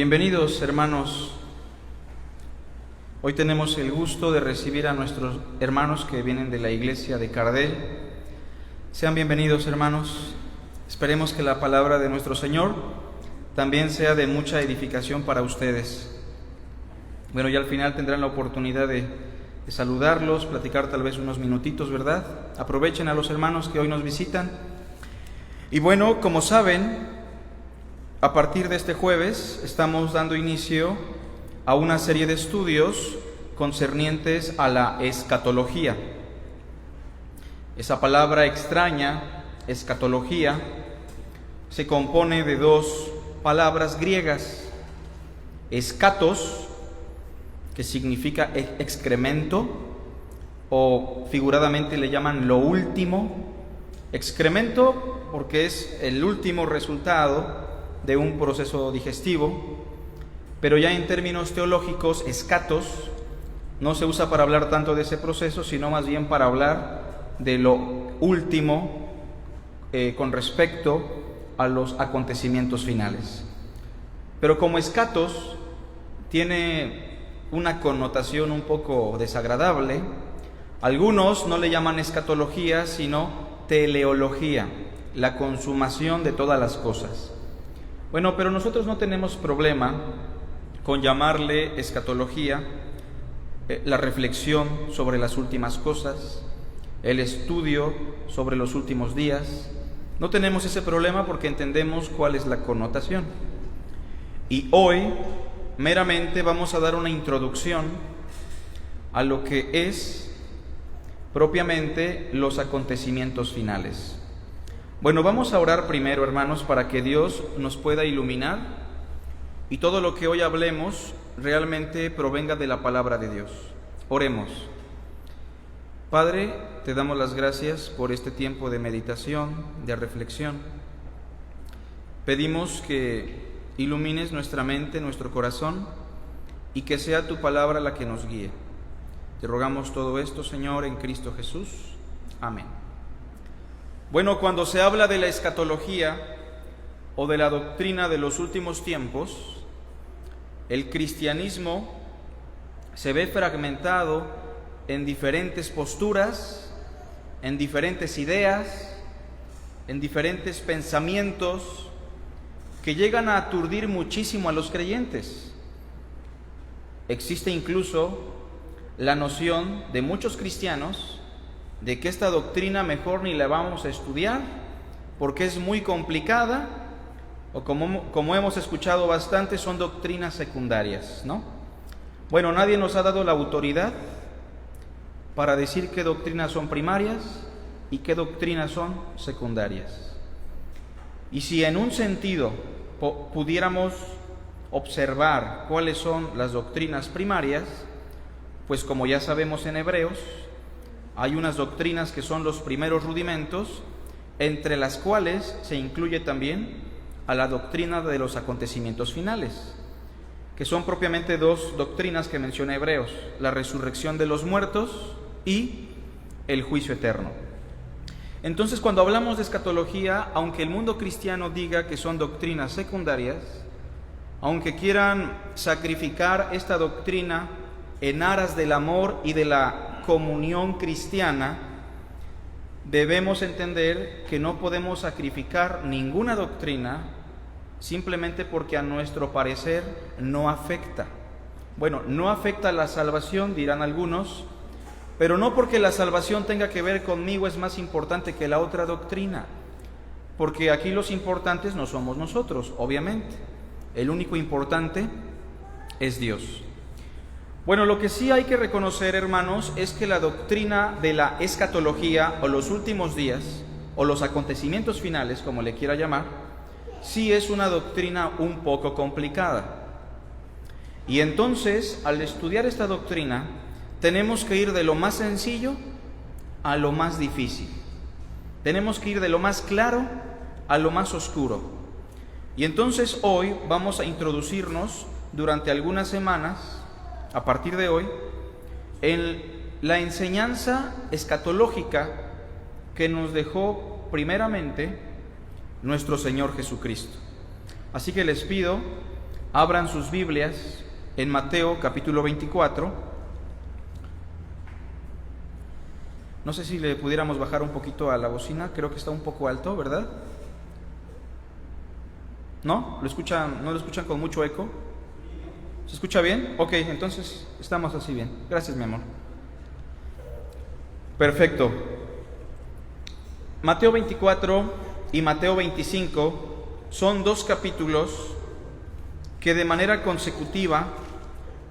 Bienvenidos, hermanos. Hoy tenemos el gusto de recibir a nuestros hermanos que vienen de la iglesia de Cardel. Sean bienvenidos, hermanos. Esperemos que la palabra de nuestro Señor también sea de mucha edificación para ustedes. Bueno, ya al final tendrán la oportunidad de saludarlos, platicar tal vez unos minutitos, ¿verdad? Aprovechen a los hermanos que hoy nos visitan. Y bueno, como saben, a partir de este jueves estamos dando inicio a una serie de estudios concernientes a la escatología. Esa palabra extraña, escatología, se compone de dos palabras griegas: escatos, que significa excremento, o figuradamente le llaman lo último. Excremento porque es el último resultado de un proceso digestivo, pero ya en términos teológicos, escatos no se usa para hablar tanto de ese proceso, sino más bien para hablar de lo último con respecto a los acontecimientos finales. Pero como escatos tiene una connotación un poco desagradable, algunos no le llaman escatología, sino teleología, la consumación de todas las cosas. Bueno, pero nosotros no tenemos problema con llamarle escatología la reflexión sobre las últimas cosas, el estudio sobre los últimos días. No tenemos ese problema porque entendemos cuál es la connotación. Y hoy meramente vamos a dar una introducción a lo que es propiamente los acontecimientos finales. Bueno, vamos a orar primero, hermanos, para que Dios nos pueda iluminar y todo lo que hoy hablemos realmente provenga de la palabra de Dios. Oremos. Padre, te damos las gracias por este tiempo de meditación, de reflexión. Pedimos que ilumines nuestra mente, nuestro corazón, y que sea tu palabra la que nos guíe. Te rogamos todo esto, Señor, en Cristo Jesús. Amén. Bueno, cuando se habla de la escatología o de la doctrina de los últimos tiempos, el cristianismo se ve fragmentado en diferentes posturas, en diferentes ideas, en diferentes pensamientos que llegan a aturdir muchísimo a los creyentes. Existe incluso la noción de muchos cristianos de que esta doctrina mejor ni la vamos a estudiar porque es muy complicada, o como hemos escuchado bastante, son doctrinas secundarias, ¿no? Bueno, nadie nos ha dado la autoridad para decir qué doctrinas son primarias y qué doctrinas son secundarias. Y si en un sentido pudiéramos observar cuáles son las doctrinas primarias, pues como ya sabemos en Hebreos, hay unas doctrinas que son los primeros rudimentos, entre las cuales se incluye también a la doctrina de los acontecimientos finales, que son propiamente dos doctrinas que menciona Hebreos: la resurrección de los muertos y el juicio eterno. Entonces, cuando hablamos de escatología, aunque el mundo cristiano diga que son doctrinas secundarias, aunque quieran sacrificar esta doctrina en aras del amor y de la comunión cristiana, debemos entender que no podemos sacrificar ninguna doctrina simplemente porque a nuestro parecer no afecta. Bueno, no afecta la salvación, dirán algunos, pero no porque la salvación tenga que ver conmigo es más importante que la otra doctrina, porque aquí los importantes no somos nosotros, obviamente. El único importante es Dios. Bueno, lo que sí hay que reconocer, hermanos, es que la doctrina de la escatología o los últimos días o los acontecimientos finales, como le quiera llamar, sí es una doctrina un poco complicada. Y entonces, al estudiar esta doctrina, tenemos que ir de lo más sencillo a lo más difícil. Tenemos que ir de lo más claro a lo más oscuro. Y entonces hoy vamos a introducirnos durante algunas semanas, a partir de hoy, en la enseñanza escatológica que nos dejó primeramente nuestro Señor Jesucristo. Así que les pido abran sus Biblias en Mateo capítulo 24. No sé si le pudiéramos bajar un poquito a la bocina, creo que está un poco alto, ¿verdad? ¿No? ¿Lo escuchan, no lo escuchan con mucho eco? ¿Se escucha bien? Ok, entonces estamos así bien. Gracias, mi amor. Perfecto. Mateo 24 y Mateo 25 son dos capítulos que de manera consecutiva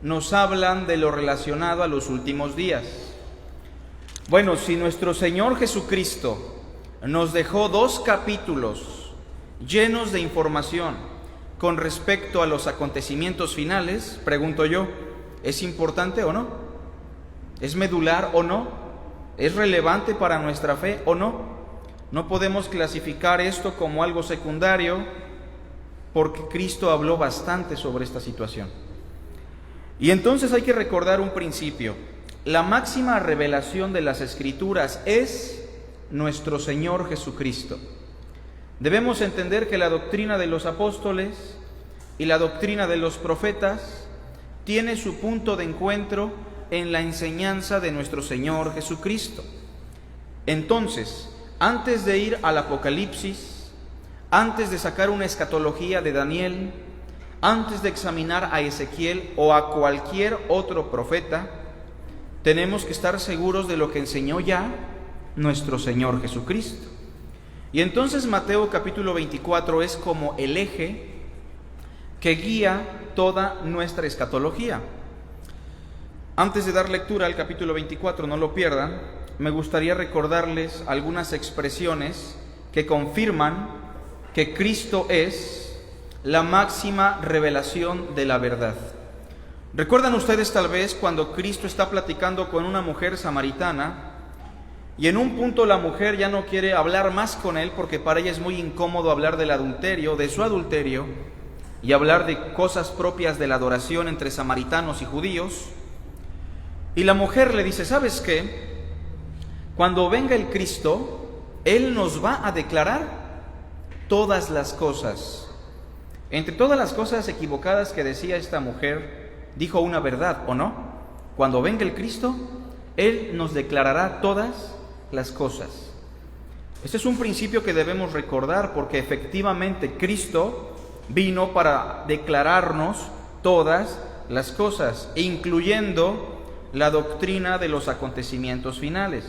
nos hablan de lo relacionado a los últimos días. Bueno, si nuestro Señor Jesucristo nos dejó dos capítulos llenos de información con respecto a los acontecimientos finales, pregunto yo, ¿es importante o no? ¿Es medular o no? ¿Es relevante para nuestra fe o no? No podemos clasificar esto como algo secundario porque Cristo habló bastante sobre esta situación. Y entonces hay que recordar un principio. La máxima revelación de las Escrituras es nuestro Señor Jesucristo. Debemos entender que la doctrina de los apóstoles y la doctrina de los profetas tiene su punto de encuentro en la enseñanza de nuestro Señor Jesucristo. Entonces, antes de ir al Apocalipsis, antes de sacar una escatología de Daniel, antes de examinar a Ezequiel o a cualquier otro profeta, tenemos que estar seguros de lo que enseñó ya nuestro Señor Jesucristo. Y entonces Mateo capítulo 24 es como el eje que guía toda nuestra escatología. Antes de dar lectura al capítulo 24, no lo pierdan, me gustaría recordarles algunas expresiones que confirman que Cristo es la máxima revelación de la verdad. ¿Recuerdan ustedes tal vez cuando Cristo está platicando con una mujer samaritana y en un punto la mujer ya no quiere hablar más con él porque para ella es muy incómodo hablar del adulterio, de su adulterio, y hablar de cosas propias de la adoración entre samaritanos y judíos? Y la mujer le dice, ¿sabes qué? Cuando venga el Cristo, Él nos va a declarar todas las cosas. Entre todas las cosas equivocadas que decía esta mujer, dijo una verdad, ¿o no? Cuando venga el Cristo, Él nos declarará todas las cosas. Este es un principio que debemos recordar porque efectivamente Cristo vino para declararnos todas las cosas, incluyendo la doctrina de los acontecimientos finales.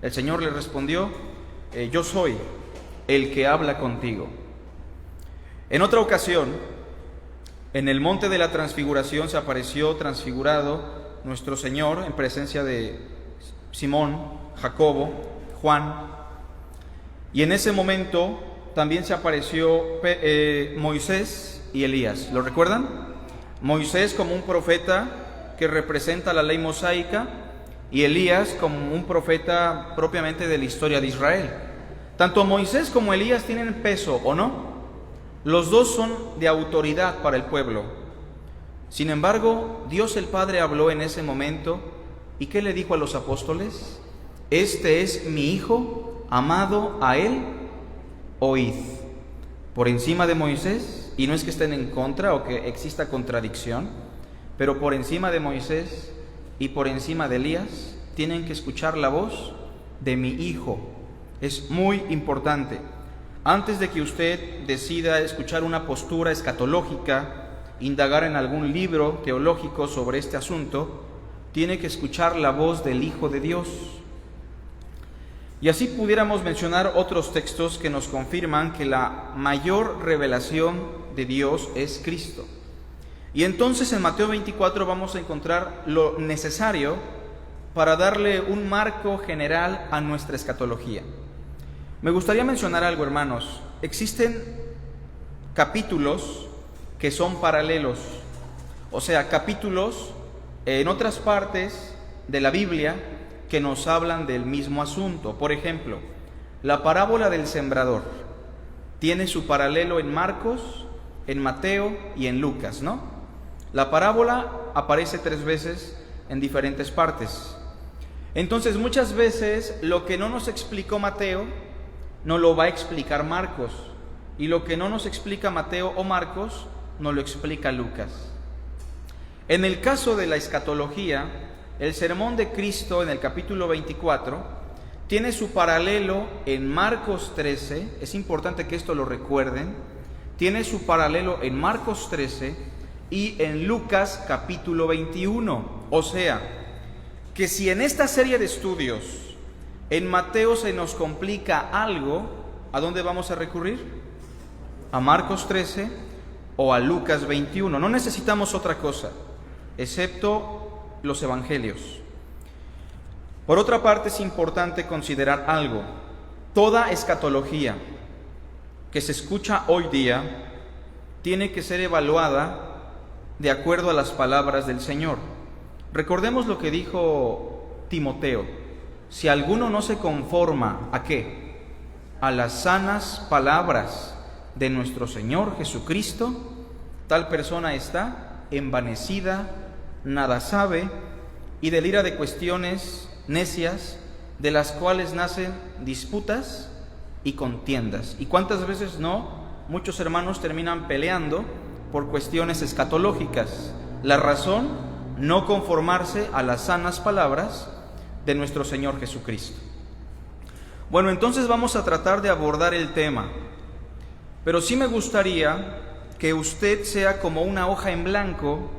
El Señor le respondió, yo soy el que habla contigo. En otra ocasión, en el monte de la transfiguración se apareció transfigurado nuestro Señor en presencia de Simón, Jacobo, Juan, y en ese momento también se apareció Moisés y Elías. ¿Lo recuerdan? Moisés como un profeta que representa la ley mosaica y Elías como un profeta propiamente de la historia de Israel. Tanto Moisés como Elías tienen peso, ¿o no? Los dos son de autoridad para el pueblo. Sin embargo, Dios el Padre habló en ese momento, ¿y qué le dijo a los apóstoles? Este es mi Hijo, amado, a Él oíd. Por encima de Moisés, y no es que estén en contra o que exista contradicción, pero por encima de Moisés y por encima de Elías, tienen que escuchar la voz de mi Hijo. Es muy importante. Antes de que usted decida escuchar una postura escatológica, indagar en algún libro teológico sobre este asunto, tiene que escuchar la voz del Hijo de Dios. Y así pudiéramos mencionar otros textos que nos confirman que la mayor revelación de Dios es Cristo. Y entonces en Mateo 24 vamos a encontrar lo necesario para darle un marco general a nuestra escatología. Me gustaría mencionar algo, hermanos. Existen capítulos que son paralelos, o sea, capítulos en otras partes de la Biblia que nos hablan del mismo asunto. Por ejemplo, la parábola del sembrador tiene su paralelo en Marcos, en Mateo y en Lucas, ¿no? La parábola aparece 3 veces en diferentes partes. Entonces, muchas veces lo que no nos explicó Mateo no lo va a explicar Marcos, y lo que no nos explica Mateo o Marcos nos lo explica Lucas. En el caso de la escatología, el sermón de Cristo en el capítulo 24 tiene su paralelo en Marcos 13, es importante que esto lo recuerden, tiene su paralelo en Marcos 13 y en Lucas capítulo 21. O sea, que si en esta serie de estudios en Mateo se nos complica algo, ¿a dónde vamos a recurrir? A Marcos 13 o a Lucas 21. No necesitamos otra cosa, excepto los evangelios. Por otra parte, es importante considerar algo. Toda escatología que se escucha hoy día tiene que ser evaluada de acuerdo a las palabras del Señor. Recordemos lo que dijo Timoteo: si alguno no se conforma, ¿a qué? A las sanas palabras de nuestro Señor Jesucristo, tal persona está envanecida, nada sabe y delira de cuestiones necias, de las cuales nacen disputas y contiendas. ¿Y cuántas veces no? Muchos hermanos terminan peleando por cuestiones escatológicas. La razón, no conformarse a las sanas palabras de nuestro Señor Jesucristo. Bueno, entonces vamos a tratar de abordar el tema, pero sí me gustaría que usted sea como una hoja en blanco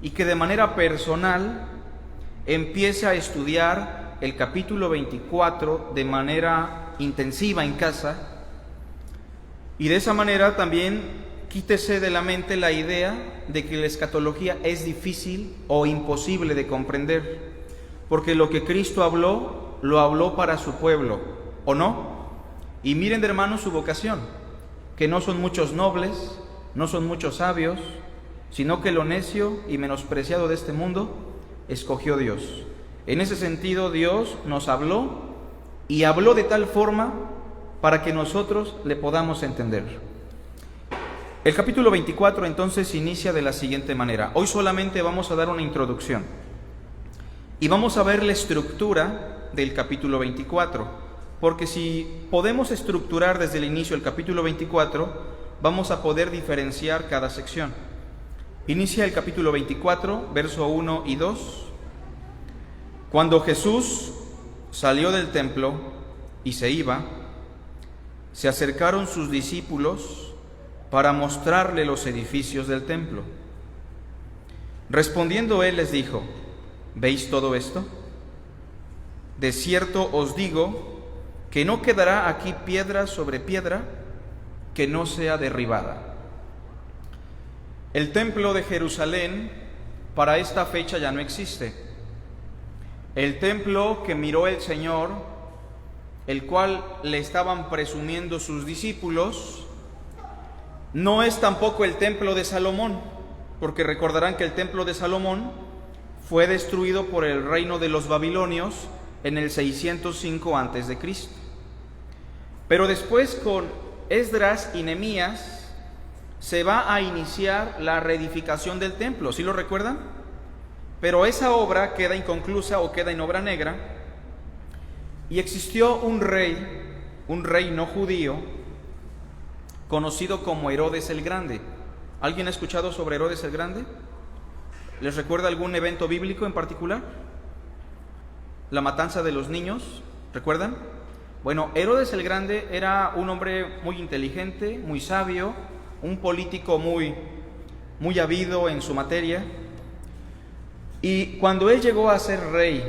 y que de manera personal empiece a estudiar el capítulo 24 de manera intensiva en casa, y de esa manera también quítese de la mente la idea de que la escatología es difícil o imposible de comprender, porque lo que Cristo habló, lo habló para su pueblo, ¿o no? Y miren, de hermanos, su vocación, que no son muchos nobles, no son muchos sabios, sino que lo necio y menospreciado de este mundo escogió Dios. En ese sentido, Dios nos habló y habló de tal forma para que nosotros le podamos entender. El capítulo 24 entonces inicia de la siguiente manera. Hoy solamente vamos a dar una introducción y vamos a ver la estructura del capítulo 24, porque si podemos estructurar desde el inicio el capítulo 24, vamos a poder diferenciar cada sección. Inicia el capítulo 24, verso 1 y 2. Cuando Jesús salió del templo y se iba, se acercaron sus discípulos para mostrarle los edificios del templo. Respondiendo él les dijo: ¿veis todo esto? De cierto os digo que no quedará aquí piedra sobre piedra que no sea derribada. El templo de Jerusalén para esta fecha ya no existe. El templo que miró el Señor, el cual le estaban presumiendo sus discípulos, no es tampoco el templo de Salomón, porque recordarán que el templo de Salomón fue destruido por el reino de los babilonios en el 605 a.C. Pero después, con Esdras y Nehemías, se va a iniciar la reedificación del templo. ¿Sí lo recuerdan? Pero esa obra queda inconclusa o queda en obra negra, y existió un rey no judío, conocido como Herodes el Grande. ¿Alguien ha escuchado sobre Herodes el Grande? ¿Les recuerda algún evento bíblico en particular? La matanza de los niños, ¿recuerdan? Bueno, Herodes el Grande era un hombre muy inteligente, muy sabio, un político muy habido en su materia. Y cuando él llegó a ser rey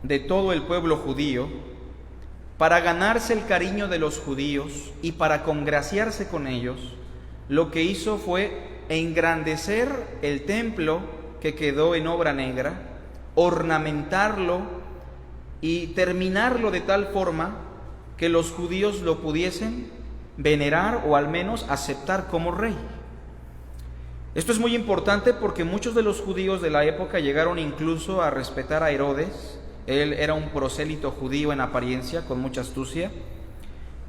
de todo el pueblo judío, para ganarse el cariño de los judíos y para congraciarse con ellos, lo que hizo fue engrandecer el templo que quedó en obra negra, ornamentarlo y terminarlo de tal forma que los judíos lo pudiesen venerar o al menos aceptar como rey. Esto es muy importante porque muchos de los judíos de la época llegaron incluso a respetar a Herodes. Él era un prosélito judío en apariencia, con mucha astucia,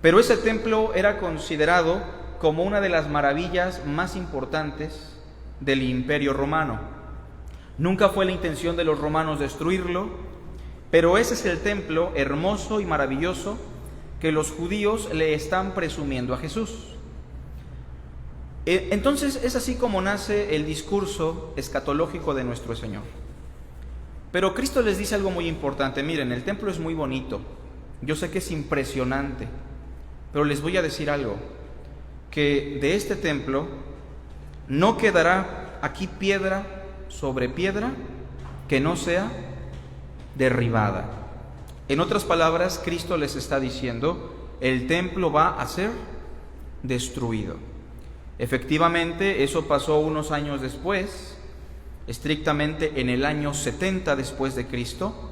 pero ese templo era considerado como una de las maravillas más importantes del Imperio Romano. Nunca fue la intención de los romanos destruirlo, pero ese es el templo hermoso y maravilloso que los judíos le están presumiendo a Jesús. Entonces es así como nace el discurso escatológico de nuestro Señor. Pero Cristo les dice algo muy importante. Miren, el templo es muy bonito, yo sé que es impresionante, pero les voy a decir algo, que de este templo no quedará aquí piedra sobre piedra que no sea derribada. En otras palabras, Cristo les está diciendo, el templo va a ser destruido. Efectivamente, eso pasó unos años después, estrictamente en el año 70 después de Cristo,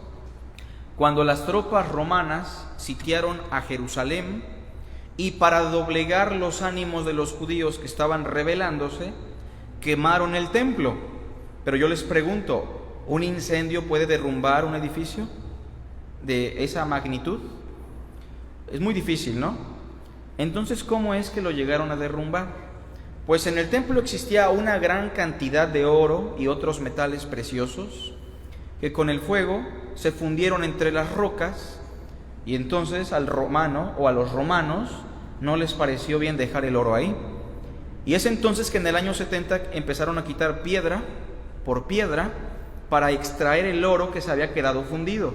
cuando las tropas romanas sitiaron a Jerusalén y para doblegar los ánimos de los judíos que estaban rebelándose, quemaron el templo. Pero yo les pregunto, ¿un incendio puede derrumbar un edificio de esa magnitud? Es muy difícil, ¿no? Entonces, ¿cómo es que lo llegaron a derrumbar? Pues en el templo existía una gran cantidad de oro y otros metales preciosos que con el fuego se fundieron entre las rocas, y entonces al romano o a los romanos no les pareció bien dejar el oro ahí. Y es entonces que en el año 70 empezaron a quitar piedra por piedra para extraer el oro que se había quedado fundido.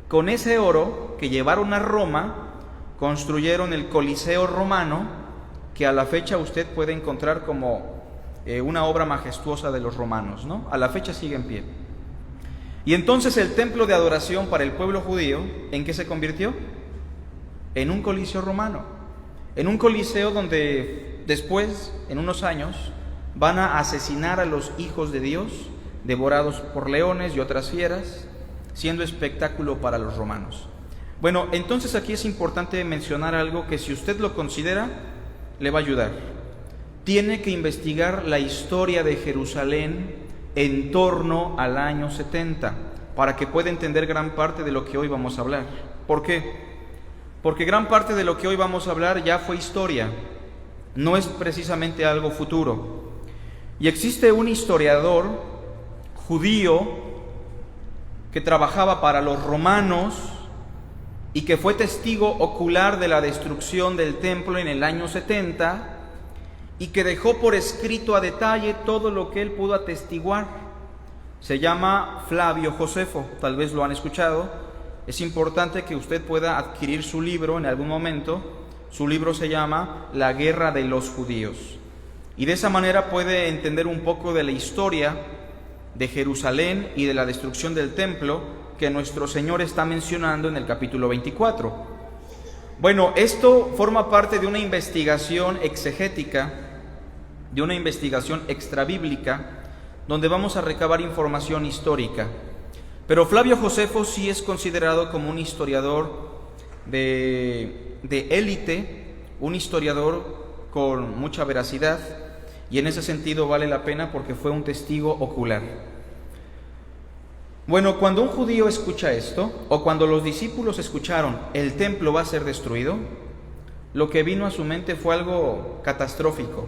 Con ese oro que llevaron a Roma, construyeron el Coliseo romano, que a la fecha usted puede encontrar como una obra majestuosa de los romanos, ¿no? A la fecha sigue en pie. Y entonces el templo de adoración para el pueblo judío, ¿en qué se convirtió? En un coliseo romano. En un coliseo donde después, en unos años, van a asesinar a los hijos de Dios, devorados por leones y otras fieras, siendo espectáculo para los romanos. Bueno, entonces aquí es importante mencionar algo que si usted lo considera, le va a ayudar. Tiene que investigar la historia de Jerusalén en torno al año 70 para que pueda entender gran parte de lo que hoy vamos a hablar. ¿Por qué? Porque gran parte de lo que hoy vamos a hablar ya fue historia, no es precisamente algo futuro. Y existe un historiador judío que trabajaba para los romanos y que fue testigo ocular de la destrucción del templo en el año 70 y que dejó por escrito a detalle todo lo que él pudo atestiguar. Se llama Flavio Josefo, tal vez lo han escuchado. Es importante que usted pueda adquirir su libro en algún momento. Su libro se llama La Guerra de los Judíos. Y de esa manera puede entender un poco de la historia de Jerusalén y de la destrucción del templo que nuestro Señor está mencionando en el capítulo 24. Bueno, esto forma parte de una investigación exegética, de una investigación extrabíblica, donde vamos a recabar información histórica. Pero Flavio Josefo sí es considerado como un historiador de élite, un historiador con mucha veracidad, y en ese sentido vale la pena porque fue un testigo ocular. Bueno, cuando un judío escucha esto, o cuando los discípulos escucharon el templo va a ser destruido, lo que vino a su mente fue algo catastrófico.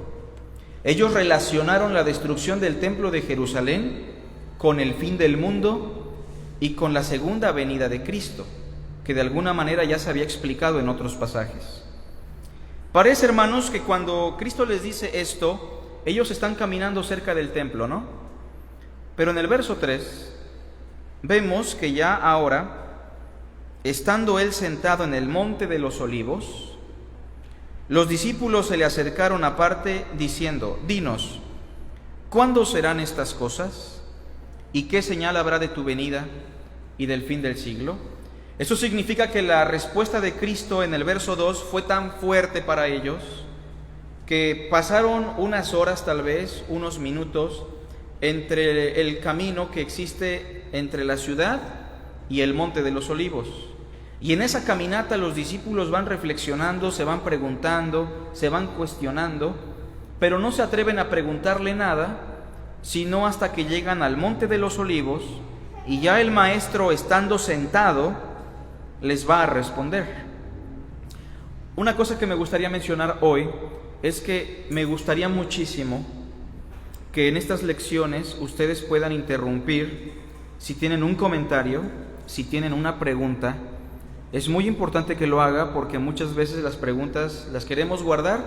Ellos relacionaron la destrucción del templo de Jerusalén con el fin del mundo y con la segunda venida de Cristo, que de alguna manera ya se había explicado en otros pasajes. Parece, hermanos, que cuando Cristo les dice esto, ellos están caminando cerca del templo, ¿no? Pero en el verso 3 vemos que ya ahora, estando él sentado en el monte de los olivos, los discípulos se le acercaron aparte diciendo: Dinos, ¿cuándo serán estas cosas? ¿Y qué señal habrá de tu venida y del fin del siglo? Eso significa que la respuesta de Cristo en el verso 2 fue tan fuerte para ellos que pasaron unas horas, tal vez unos minutos, entre el camino que existe entre la ciudad y el monte de los olivos. Y en esa caminata los discípulos van reflexionando, se van preguntando, se van cuestionando, pero no se atreven a preguntarle nada, sino hasta que llegan al monte de los olivos y ya el maestro, estando sentado, les va a responder. Una cosa que me gustaría mencionar hoy es que me gustaría muchísimo que en estas lecciones ustedes puedan interrumpir si tienen un comentario, si tienen una pregunta. Es muy importante que lo haga porque muchas veces las preguntas las queremos guardar,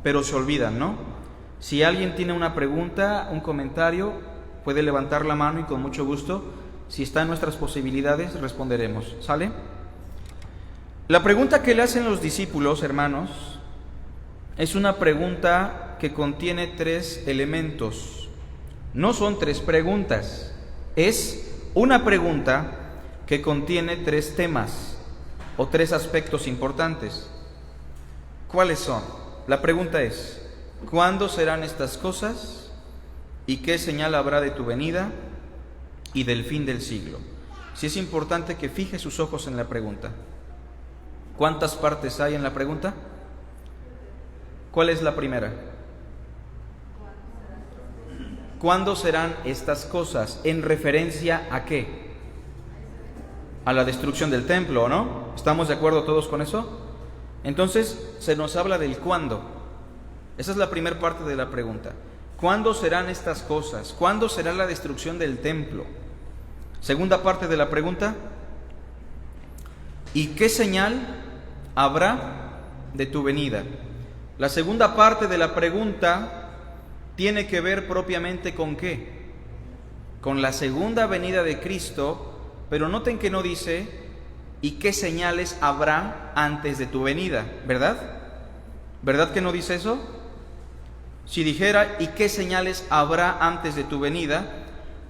pero se olvidan, ¿no? Si alguien tiene una pregunta, un comentario, puede levantar la mano y con mucho gusto, si está en nuestras posibilidades, responderemos. ¿Sale? La pregunta que le hacen los discípulos, hermanos, es una pregunta que contiene 3 elementos. No son 3 preguntas, es una pregunta que contiene 3 temas o 3 aspectos importantes. ¿Cuáles son? La pregunta es: ¿cuándo serán estas cosas? ¿Y qué señal habrá de tu venida y del fin del siglo? Sí es importante que fije sus ojos en la pregunta. ¿Cuántas partes hay en la pregunta? ¿Cuál es la primera? ¿Cuándo serán estas cosas? ¿En referencia a qué? A la destrucción del templo, ¿no? ¿Estamos de acuerdo todos con eso? Entonces, se nos habla del cuándo. Esa es la primera parte de la pregunta. ¿Cuándo serán estas cosas? ¿Cuándo será la destrucción del templo? Segunda parte de la pregunta: ¿y qué señal habrá de tu venida? La segunda parte de la pregunta tiene que ver propiamente con ¿qué? Con la segunda venida de Cristo, pero noten que no dice ¿y qué señales habrá antes de tu venida? ¿Verdad? ¿Verdad que no dice eso? Si dijera ¿y qué señales habrá antes de tu venida?,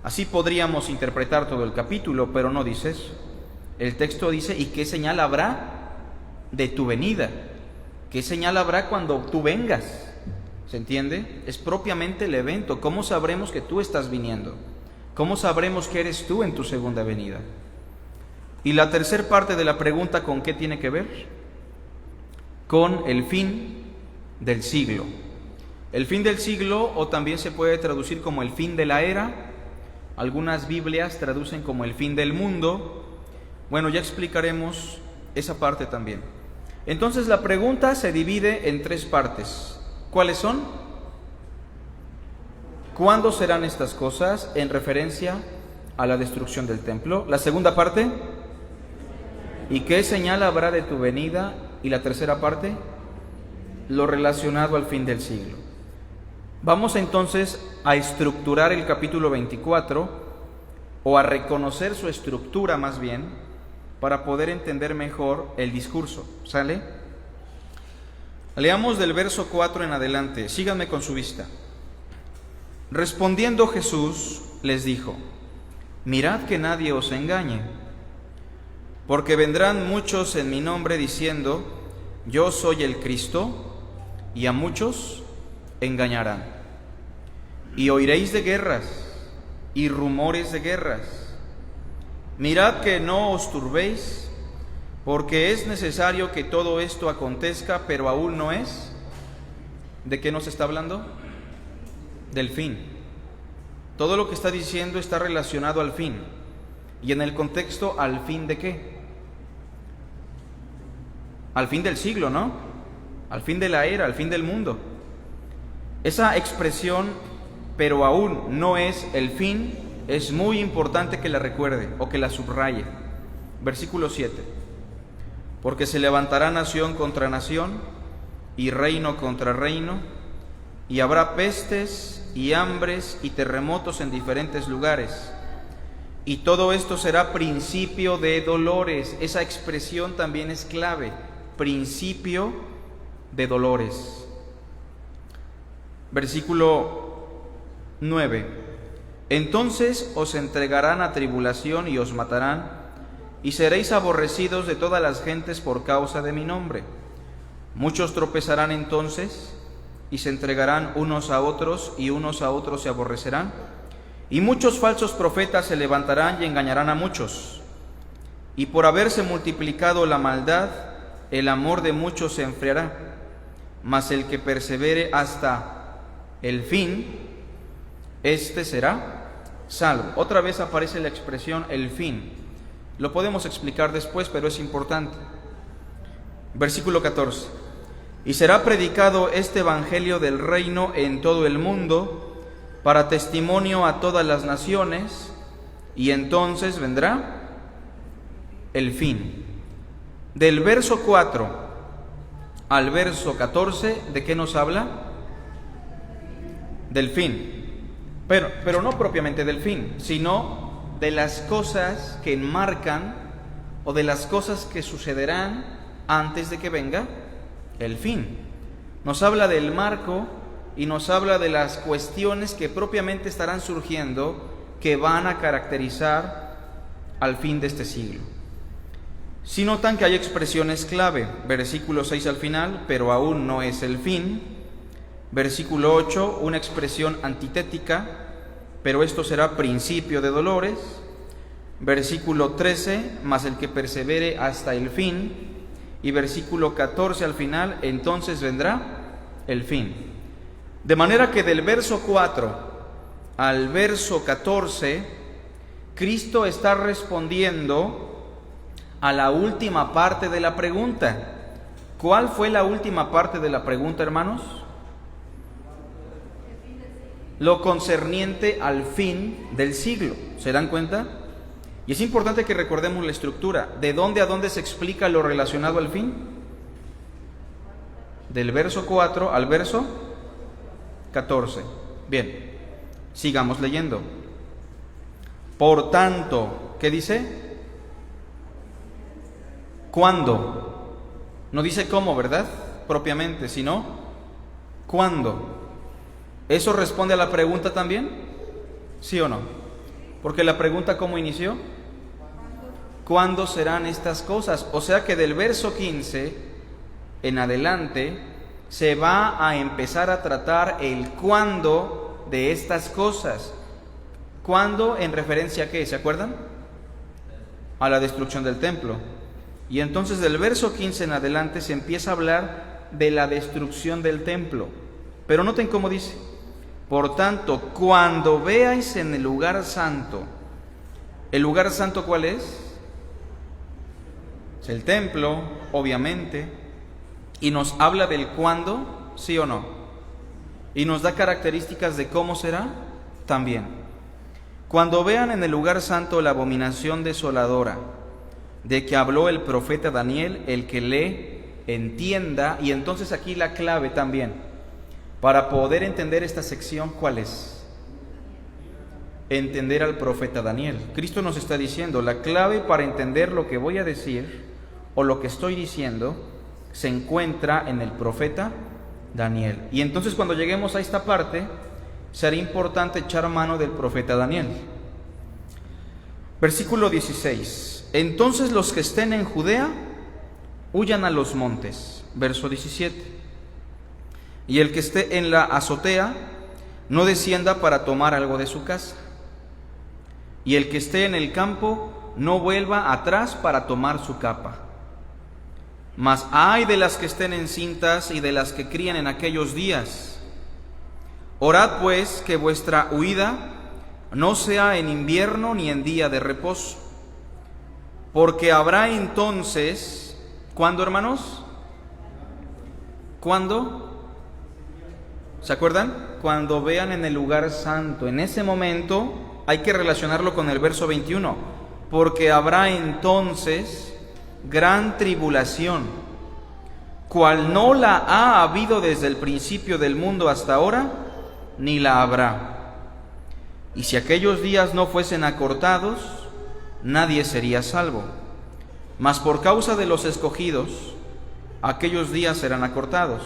así podríamos interpretar todo el capítulo, pero no dice eso. El texto dice ¿y qué señal habrá de tu venida? ¿Qué señal habrá cuando tú vengas? ¿Se entiende? Es propiamente el evento. ¿Cómo sabremos que tú estás viniendo? ¿Cómo sabremos que eres tú en tu segunda venida? Y la tercera parte de la pregunta, ¿con qué tiene que ver? Con el fin del siglo. El fin del siglo, o también se puede traducir como el fin de la era. Algunas Biblias traducen como el fin del mundo. Bueno, ya explicaremos esa parte también. Entonces la pregunta se divide en 3 partes. ¿Cuáles son? ¿Cuándo serán estas cosas? En referencia a la destrucción del templo. La segunda parte: ¿y qué señal habrá de tu venida? Y la tercera parte: lo relacionado al fin del siglo. Vamos entonces a estructurar el capítulo 24, o a reconocer su estructura más bien, para poder entender mejor el discurso. ¿Sale? Leamos del verso 4 en adelante. Síganme con su vista. Respondiendo Jesús les dijo: mirad que nadie os engañe, porque vendrán muchos en mi nombre diciendo: yo soy el Cristo, y a muchos engañarán. Y oiréis de guerras y rumores de guerras. Mirad que no os turbéis, porque es necesario que todo esto acontezca, pero aún no es. ¿De qué nos está hablando? Del fin. Todo lo que está diciendo está relacionado al fin. Y en el contexto, ¿al fin de qué? Al fin del siglo, ¿no? Al fin de la era, al fin del mundo. Esa expresión, pero aún no es el fin, es muy importante que la recuerde o que la subraye. Versículo 7. Porque se levantará nación contra nación y reino contra reino, y habrá pestes y hambres y terremotos en diferentes lugares. Y todo esto será principio de dolores. Esa expresión también es clave. Principio de dolores. Versículo 9. Entonces os entregarán a tribulación y os matarán, y seréis aborrecidos de todas las gentes por causa de mi nombre. Muchos tropezarán entonces, y se entregarán unos a otros, y unos a otros se aborrecerán. Y muchos falsos profetas se levantarán y engañarán a muchos. Y por haberse multiplicado la maldad, el amor de muchos se enfriará. Mas el que persevere hasta el fin, este será salvo. Otra vez aparece la expresión el fin. Lo podemos explicar después, pero es importante. Versículo 14. Y será predicado este evangelio del reino en todo el mundo, para testimonio a todas las naciones, y entonces vendrá el fin. Del verso 4 al verso 14, ¿de qué nos habla? del fin, pero no propiamente del fin, sino de las cosas que enmarcan o de las cosas que sucederán antes de que venga el fin. Nos habla del marco y nos habla de las cuestiones que propiamente estarán surgiendo, que van a caracterizar al fin de este siglo. Si notan que hay expresiones clave, versículo 6 al final, pero aún no es el fin. Versículo 8, una expresión antitética, pero esto será principio de dolores. Versículo 13, mas el que persevere hasta el fin. Y versículo 14 al final, entonces vendrá el fin. De manera que del verso 4 al verso 14, Cristo está respondiendo a la última parte de la pregunta. ¿Cuál fue la última parte de la pregunta, hermanos? Lo concerniente al fin del siglo. ¿Se dan cuenta? Y es importante que recordemos la estructura. ¿De dónde a dónde se explica lo relacionado al fin? Del verso 4 al verso 14. Bien, sigamos leyendo. Por tanto, ¿qué dice? ¿Cuándo? No dice cómo, ¿verdad? Propiamente, sino ¿cuándo? ¿Eso responde a la pregunta también? ¿Sí o no? Porque la pregunta ¿cómo inició? ¿Cuándo serán estas cosas? O sea que del verso 15 en adelante se va a empezar a tratar el cuándo de estas cosas. ¿Cuándo en referencia a qué? ¿Se acuerdan? A la destrucción del templo. Y entonces del verso 15 en adelante se empieza a hablar de la destrucción del templo. Pero noten cómo dice: por tanto, cuando veáis en el lugar santo. ¿El lugar santo cuál es? Es el templo, obviamente. Y nos habla del cuándo, ¿sí o no? Y nos da características de cómo será también. Cuando vean en el lugar santo la abominación desoladora de que habló el profeta Daniel, el que lee, entienda. Y entonces aquí la clave también, para poder entender esta sección, ¿cuál es? Entender al profeta Daniel. Cristo nos está diciendo, la clave para entender lo que voy a decir, o lo que estoy diciendo, se encuentra en el profeta Daniel. Y entonces cuando lleguemos a esta parte, será importante echar mano del profeta Daniel. Versículo 16. Entonces los que estén en Judea, huyan a los montes. Verso 17. Y el que esté en la azotea, no descienda para tomar algo de su casa. Y el que esté en el campo, no vuelva atrás para tomar su capa. Mas ay de las que estén encintas y de las que crían en aquellos días. Orad pues que vuestra huida no sea en invierno ni en día de reposo. Porque habrá entonces, ¿cuándo, hermanos? ¿Cuándo? ¿Se acuerdan? Cuando vean en el lugar santo. En ese momento hay que relacionarlo con el verso 21. Porque habrá entonces gran tribulación, cual no la ha habido desde el principio del mundo hasta ahora, ni la habrá. Y si aquellos días no fuesen acortados, nadie sería salvo. Mas por causa de los escogidos, aquellos días serán acortados.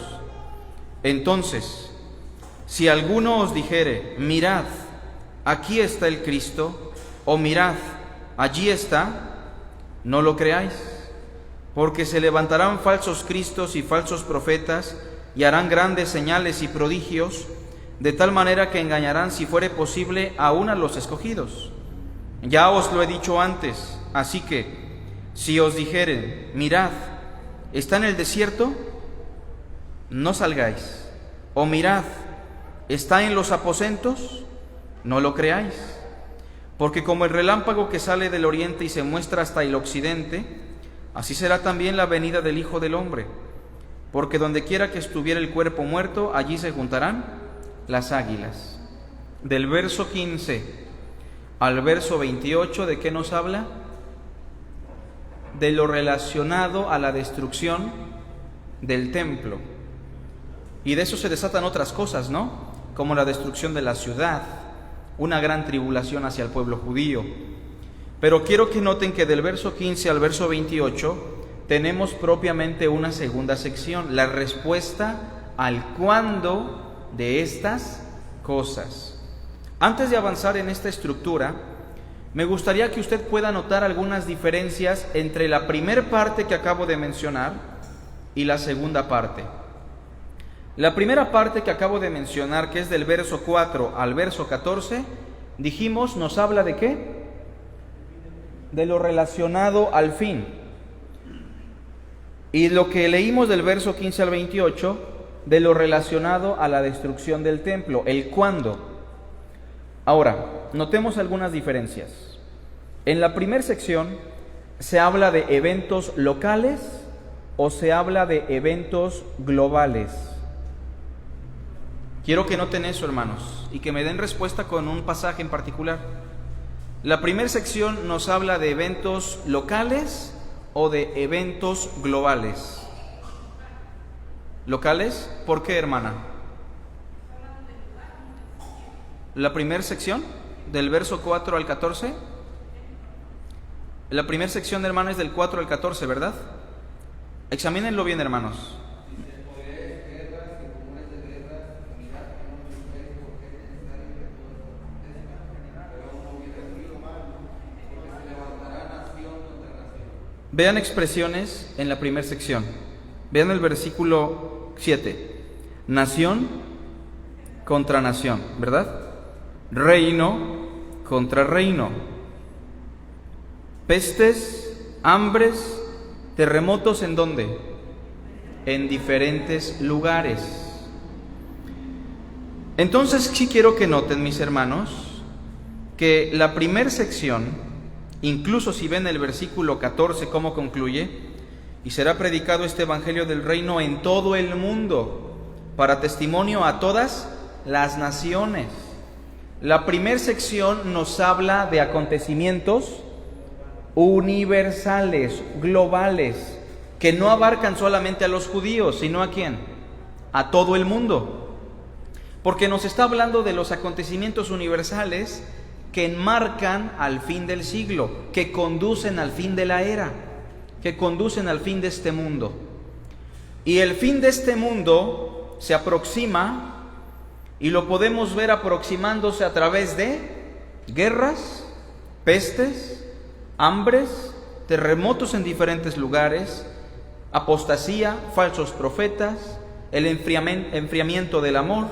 Entonces, si alguno os dijere, mirad, aquí está el Cristo, o mirad, allí está, no lo creáis, porque se levantarán falsos cristos y falsos profetas, y harán grandes señales y prodigios, de tal manera que engañarán, si fuere posible, aún a los escogidos. Ya os lo he dicho antes, así que, si os dijeren, mirad, ¿está en el desierto? No salgáis. O mirad, ¿está en los aposentos? No lo creáis. Porque como el relámpago que sale del oriente y se muestra hasta el occidente, así será también la venida del Hijo del Hombre. Porque donde quiera que estuviera el cuerpo muerto, allí se juntarán las águilas. Del verso 15 al verso 28, ¿de qué nos habla? De lo relacionado a la destrucción del templo. Y de eso se desatan otras cosas, ¿no? como la destrucción de la ciudad, una gran tribulación hacia el pueblo judío. Pero quiero que noten que del verso 15 al verso 28 tenemos propiamente una segunda sección, la respuesta al cuándo de estas cosas. Antes de avanzar en esta estructura, me gustaría que usted pueda notar algunas diferencias entre la primera parte que acabo de mencionar y la segunda parte. La primera parte que acabo de mencionar, que es del verso 4 al verso 14, dijimos, nos habla ¿de qué? De lo relacionado al fin. Y lo que leímos del verso 15 al 28, de lo relacionado a la destrucción del templo, el cuándo. Ahora, notemos algunas diferencias. En la primera sección, ¿se habla de eventos locales o se habla de eventos globales? Quiero que noten eso, hermanos, y que me den respuesta con un pasaje en particular. La primera sección nos habla de eventos locales o de eventos globales. ¿Locales? ¿Por qué, hermana? La primera sección, del verso 4 al 14. La primera sección, hermana, es del 4 al 14, ¿verdad? Examínenlo bien, hermanos. Vean expresiones en la primera sección. Vean el versículo 7. Nación contra nación, ¿verdad? Reino contra reino. Pestes, hambres, terremotos, ¿en dónde? En diferentes lugares. Entonces sí quiero que noten, mis hermanos, que la primera sección, incluso si ven el versículo 14 cómo concluye, y será predicado este evangelio del reino en todo el mundo, para testimonio a todas las naciones. La primera sección nos habla de acontecimientos universales, globales, que no abarcan solamente a los judíos, sino ¿a quién? A todo el mundo. Porque nos está hablando de los acontecimientos universales que enmarcan al fin del siglo, que conducen al fin de la era, que conducen al fin de este mundo. Y el fin de este mundo se aproxima, y lo podemos ver aproximándose a través de guerras, pestes, hambres, terremotos en diferentes lugares, apostasía, falsos profetas, el enfriamiento del amor,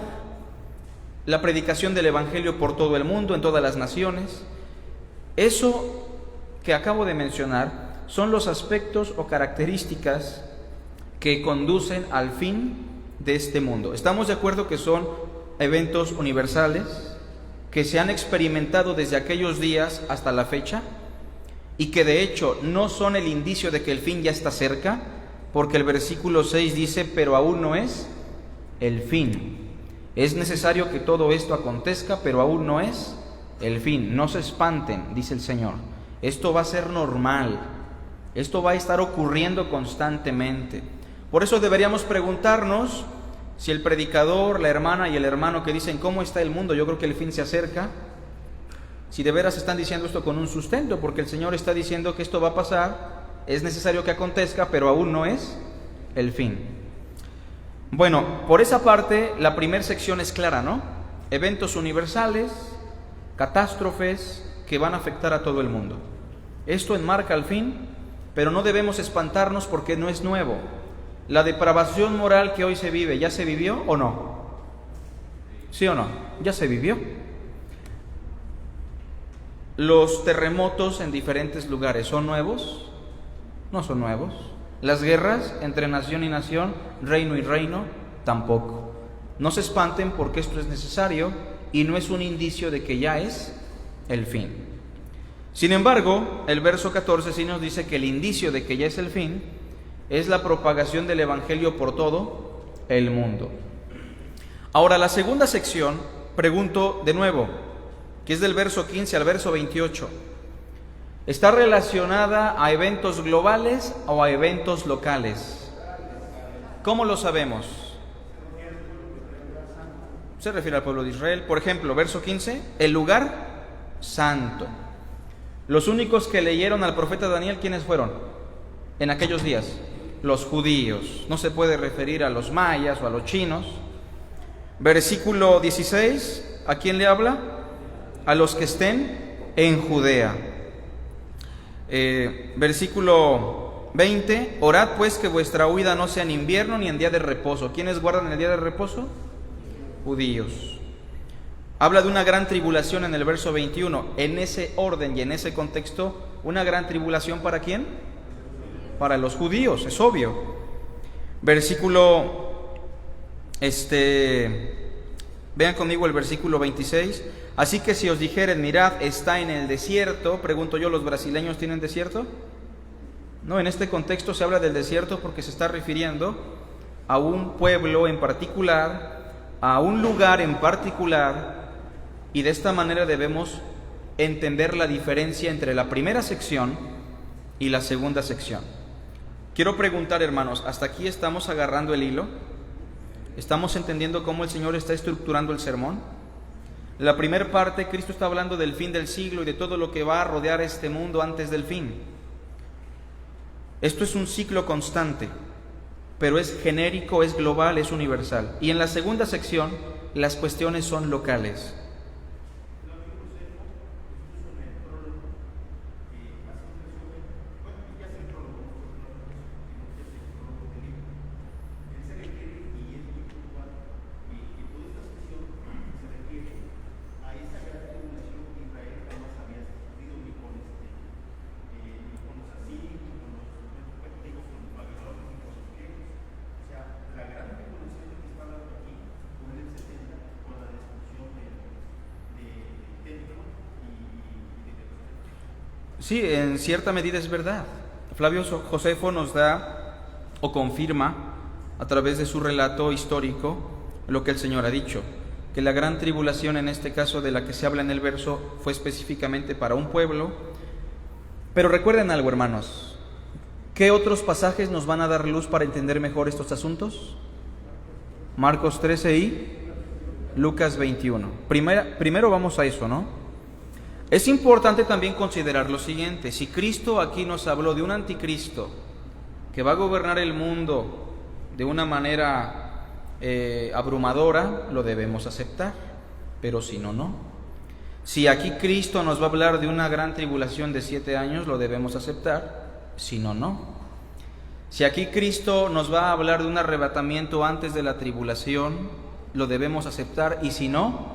la predicación del evangelio por todo el mundo, en todas las naciones. Eso que acabo de mencionar son los aspectos o características que conducen al fin de este mundo. ¿Estamos de acuerdo que son eventos universales que se han experimentado desde aquellos días hasta la fecha y que de hecho no son el indicio de que el fin ya está cerca? Porque el versículo 6 dice, pero aún no es el fin. Es necesario que todo esto acontezca, pero aún no es el fin. No se espanten, dice el Señor. Esto va a ser normal. Esto va a estar ocurriendo constantemente. Por eso deberíamos preguntarnos si el predicador, la hermana y el hermano que dicen ¿cómo está el mundo? Yo creo que el fin se acerca. Si de veras están diciendo esto con un sustento, porque el Señor está diciendo que esto va a pasar, es necesario que acontezca, pero aún no es el fin. Bueno, por esa parte, la primera sección es clara, ¿no? Eventos universales, catástrofes que van a afectar a todo el mundo. Esto enmarca el fin, pero no debemos espantarnos porque no es nuevo. La depravación moral que hoy se vive, ¿ya se vivió o no? ¿Sí o no? Ya se vivió. Los terremotos en diferentes lugares, ¿son nuevos? No son nuevos. Las guerras entre nación y nación, reino y reino, tampoco. No se espanten porque esto es necesario y no es un indicio de que ya es el fin. Sin embargo, el verso 14 sí nos dice que el indicio de que ya es el fin es la propagación del evangelio por todo el mundo. Ahora, la segunda sección, pregunto de nuevo, que es del verso 15 al verso 28. ¿Está relacionada a eventos globales o a eventos locales? ¿Cómo lo sabemos? Se refiere al pueblo de Israel. Por ejemplo, verso 15, el lugar santo. Los únicos que leyeron al profeta Daniel, ¿quiénes fueron en aquellos días? Los judíos. No se puede referir a los mayas o a los chinos. Versículo 16, ¿a quién le habla? A los que estén en Judea. Versículo 20, orad pues que vuestra huida no sea en invierno ni en día de reposo. ¿Quiénes guardan el día de reposo? Judíos. Habla de una gran tribulación en el verso 21. En ese orden y en ese contexto, ¿una gran tribulación para quién? Para los judíos, es obvio. Versículo, vean conmigo el versículo 26. Así que si os dijeren, mirad, está en el desierto, pregunto yo, ¿los brasileños tienen desierto? No, en este contexto se habla del desierto porque se está refiriendo a un pueblo en particular, a un lugar en particular, y de esta manera debemos entender la diferencia entre la primera sección y la segunda sección. Quiero preguntar, hermanos, ¿hasta aquí estamos agarrando el hilo? ¿Estamos entendiendo cómo el Señor está estructurando el sermón? La primera parte, Cristo está hablando del fin del siglo y de todo lo que va a rodear este mundo antes del fin. Esto es un ciclo constante, pero es genérico, es global, es universal. Y en la segunda sección, las cuestiones son locales. Sí, en cierta medida es verdad. Flavio Josefo nos da o confirma a través de su relato histórico lo que el Señor ha dicho, que la gran tribulación, en este caso de la que se habla en el verso, fue específicamente para un pueblo. Pero recuerden algo, hermanos, ¿qué otros pasajes nos van a dar luz para entender mejor estos asuntos? Marcos 13 y Lucas 21. Primero vamos a eso, ¿no? Es importante también considerar lo siguiente: si Cristo aquí nos habló de un anticristo que va a gobernar el mundo de una manera abrumadora, lo debemos aceptar, pero si no, no. Si aquí Cristo nos va a hablar de una gran tribulación de 7 años, lo debemos aceptar, si no, no. Si aquí Cristo nos va a hablar de un arrebatamiento antes de la tribulación, lo debemos aceptar, y si no,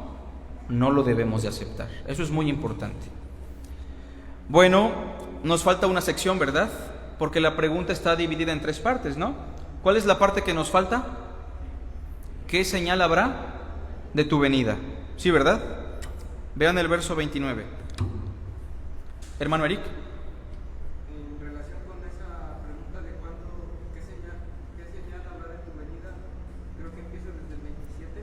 no lo debemos de aceptar. Eso es muy importante. Bueno, nos falta una sección, ¿verdad? Porque la pregunta está dividida en 3 partes, ¿no? ¿Cuál es la parte que nos falta? ¿Qué señal habrá de tu venida? Sí, ¿verdad? Vean el verso 29. Hermano Eric. En relación con esa pregunta de cuándo, qué señal habrá de tu venida, creo que empieza desde el 27.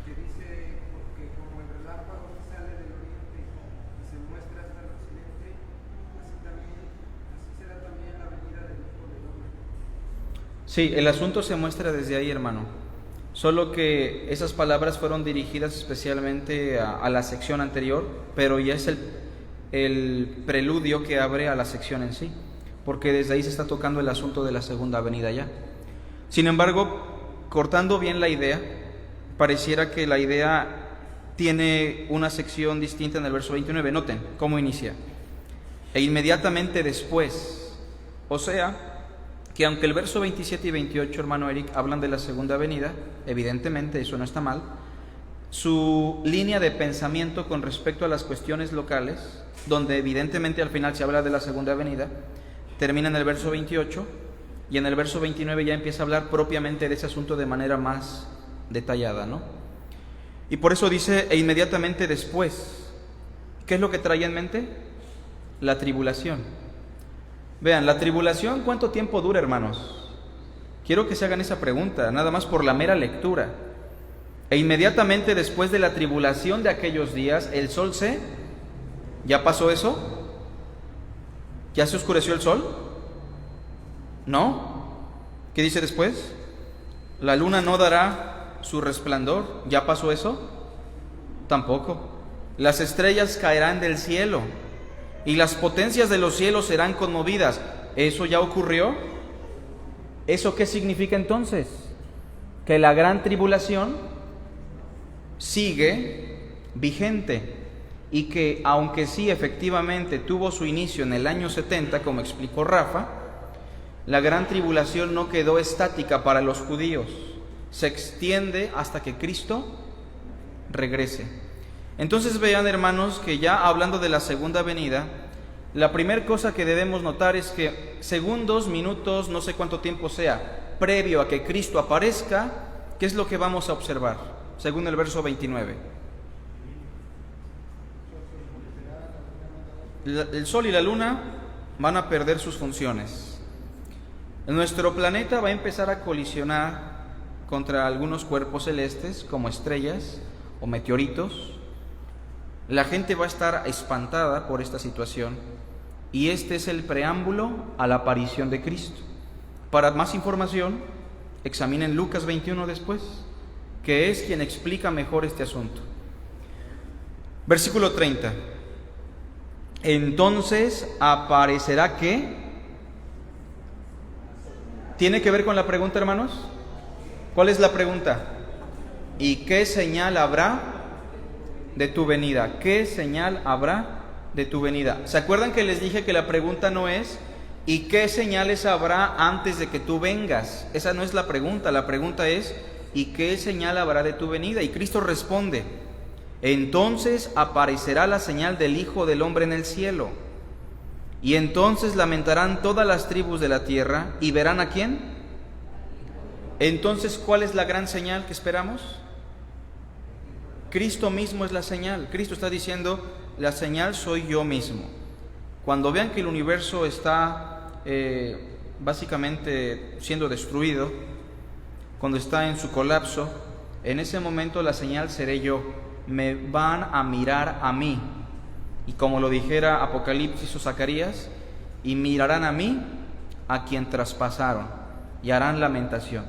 Que dice que como el relámpago que sale del oriente y se muestra hasta el occidente, así será también la venida del Hijo del Hombre. Sí, el asunto se muestra desde ahí, hermano. Solo que esas palabras fueron dirigidas especialmente a la sección anterior, pero ya es el preludio que abre a la sección en sí, porque desde ahí se está tocando el asunto de la segunda venida ya. Sin embargo, cortando bien la idea, pareciera que la idea tiene una sección distinta en el verso 29. Noten cómo inicia. E inmediatamente después. O sea, que aunque el verso 27 y 28, hermano Eric, hablan de la segunda venida, evidentemente eso no está mal, su línea de pensamiento con respecto a las cuestiones locales, donde evidentemente al final se habla de la segunda venida, termina en el verso 28, y en el verso 29 ya empieza a hablar propiamente de ese asunto de manera más detallada, ¿no? Y por eso dice, e inmediatamente después. ¿Qué es lo que traía en mente? La tribulación. Vean, la tribulación, ¿cuánto tiempo dura, hermanos? Quiero que se hagan esa pregunta, nada más por la mera lectura. E inmediatamente después de la tribulación de aquellos días, el sol se... ¿Ya pasó eso? ¿Ya se oscureció el sol? ¿No? ¿Qué dice después? La luna no dará su resplandor. ¿Ya pasó eso? Tampoco. Las estrellas caerán del cielo y las potencias de los cielos serán conmovidas. ¿Eso ya ocurrió? ¿Eso qué significa entonces? Que la gran tribulación sigue vigente y que, aunque sí efectivamente tuvo su inicio en el año 70, como explicó Rafa, la gran tribulación no quedó estática para los judíos, se extiende hasta que Cristo regrese. Entonces vean, hermanos, que ya hablando de la segunda venida, la primera cosa que debemos notar es que segundos, minutos, no sé cuánto tiempo sea, previo a que Cristo aparezca, ¿qué es lo que vamos a observar? Según el verso 29. El sol y la luna van a perder sus funciones. Nuestro planeta va a empezar a colisionar contra algunos cuerpos celestes, como estrellas o meteoritos. La gente va a estar espantada por esta situación y este es el preámbulo a la aparición de Cristo. Para más información, examinen Lucas 21 después, que es quien explica mejor este asunto. Versículo 30. Entonces aparecerá ¿qué? ¿Tiene que ver con la pregunta, hermanos? ¿Cuál es la pregunta? ¿Y qué señal habrá de tu venida? ¿Qué señal habrá de tu venida? ¿Se acuerdan que les dije que la pregunta no es ¿y qué señales habrá antes de que tú vengas? Esa no es la pregunta es ¿y qué señal habrá de tu venida? Y Cristo responde: entonces aparecerá la señal del Hijo del Hombre en el cielo, y entonces lamentarán todas las tribus de la tierra, y verán ¿a quién? Entonces, ¿cuál es la gran señal que esperamos? Cristo mismo es la señal. Cristo está diciendo, la señal soy yo mismo. Cuando vean que el universo está básicamente siendo destruido, cuando está en su colapso, en ese momento la señal seré yo. Me van a mirar a mí. Y como lo dijera Apocalipsis o Zacarías, y mirarán a mí, a quien traspasaron, y harán lamentación.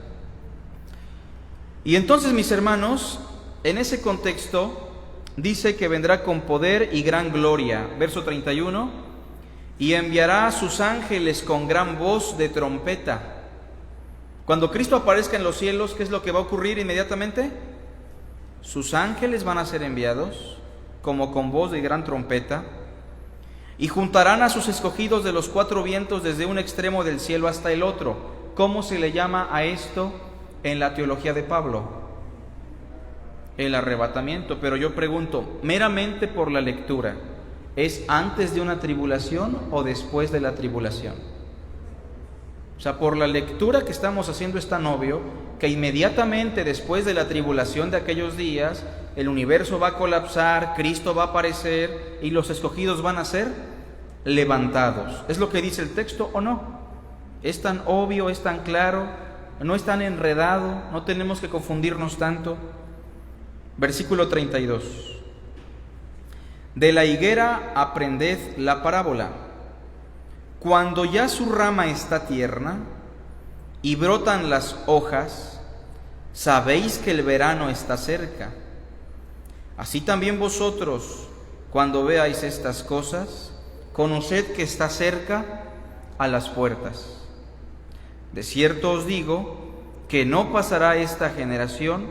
Y entonces, mis hermanos, en ese contexto, dice que vendrá con poder y gran gloria. Verso 31, y enviará a sus ángeles con gran voz de trompeta. Cuando Cristo aparezca en los cielos, ¿qué es lo que va a ocurrir inmediatamente? Sus ángeles van a ser enviados, como con voz de gran trompeta, y juntarán a sus escogidos de los cuatro vientos desde un extremo del cielo hasta el otro. ¿Cómo se le llama a esto en la teología de Pablo? El arrebatamiento. Pero yo pregunto, meramente por la lectura, ¿es antes de una tribulación o después de la tribulación? O sea, por la lectura que estamos haciendo es tan obvio que inmediatamente después de la tribulación de aquellos días, el universo va a colapsar, Cristo va a aparecer y los escogidos van a ser levantados. ¿Es lo que dice el texto o no? Es tan obvio, es tan claro, no es tan enredado, no tenemos que confundirnos tanto. Versículo 32. De la higuera aprended la parábola. Cuando ya su rama está tierna y brotan las hojas, sabéis que el verano está cerca. Así también vosotros, cuando veáis estas cosas, conoced que está cerca a las puertas. De cierto os digo que no pasará esta generación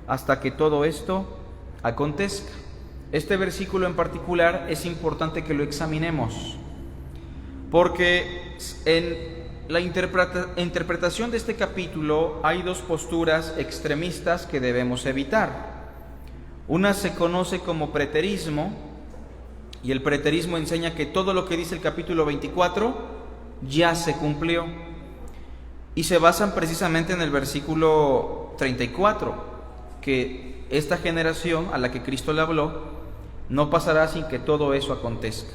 hasta que todo esto acontezca. Este versículo en particular es importante que lo examinemos, porque en la interpretación de este capítulo hay dos posturas extremistas que debemos evitar. Una se conoce como preterismo, y el preterismo enseña que todo lo que dice el capítulo 24 ya se cumplió, y se basan precisamente en el versículo 34, que esta generación a la que Cristo le habló no pasará sin que todo eso acontezca.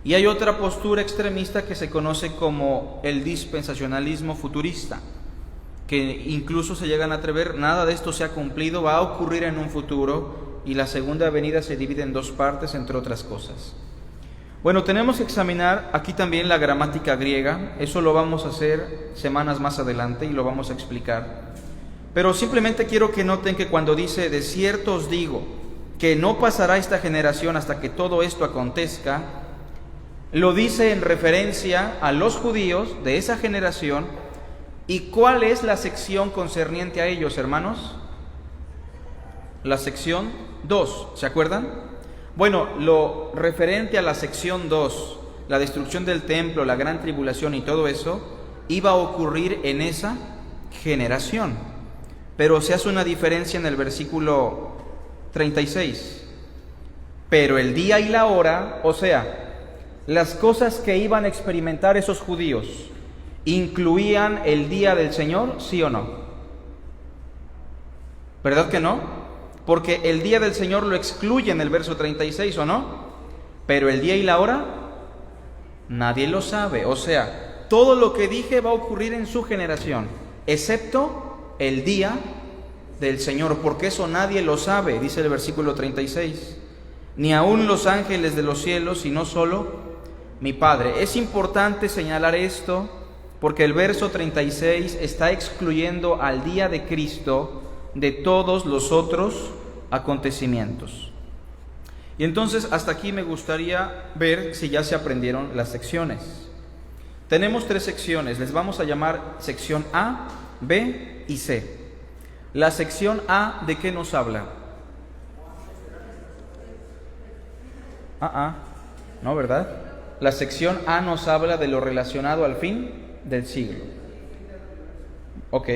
Y hay otra postura extremista que se conoce como el dispensacionalismo futurista, que incluso se llegan a atrever, nada de esto se ha cumplido, va a ocurrir en un futuro, y la segunda venida se divide en dos partes, entre otras cosas. Bueno, tenemos que examinar aquí también la gramática griega, eso lo vamos a hacer semanas más adelante y lo vamos a explicar. Pero simplemente quiero que noten que cuando dice, de cierto os digo, que no pasará esta generación hasta que todo esto acontezca, lo dice en referencia a los judíos de esa generación. ¿Y cuál es la sección concerniente a ellos, hermanos? La sección 2, ¿se acuerdan? Bueno, lo referente a la sección 2, la destrucción del templo, la gran tribulación y todo eso, iba a ocurrir en esa generación. Pero se hace una diferencia en el versículo 36. Pero el día y la hora, o sea, las cosas que iban a experimentar esos judíos, ¿incluían el día del Señor, sí o no? ¿Verdad que no? Porque el día del Señor lo excluye en el verso 36, ¿o no? Pero el día y la hora, nadie lo sabe. O sea, todo lo que dije va a ocurrir en su generación, excepto el día del Señor, porque eso nadie lo sabe, dice el versículo 36. Ni aun los ángeles de los cielos, sino solo mi Padre. Es importante señalar esto, porque el verso 36 está excluyendo al día de Cristo de todos los otros acontecimientos. Y entonces hasta aquí me gustaría ver si ya se aprendieron las secciones. Tenemos 3 secciones, les vamos a llamar sección A, B y C. La sección A, ¿de qué nos habla? No, ¿verdad? La sección A nos habla de lo relacionado al fin del siglo. Ok.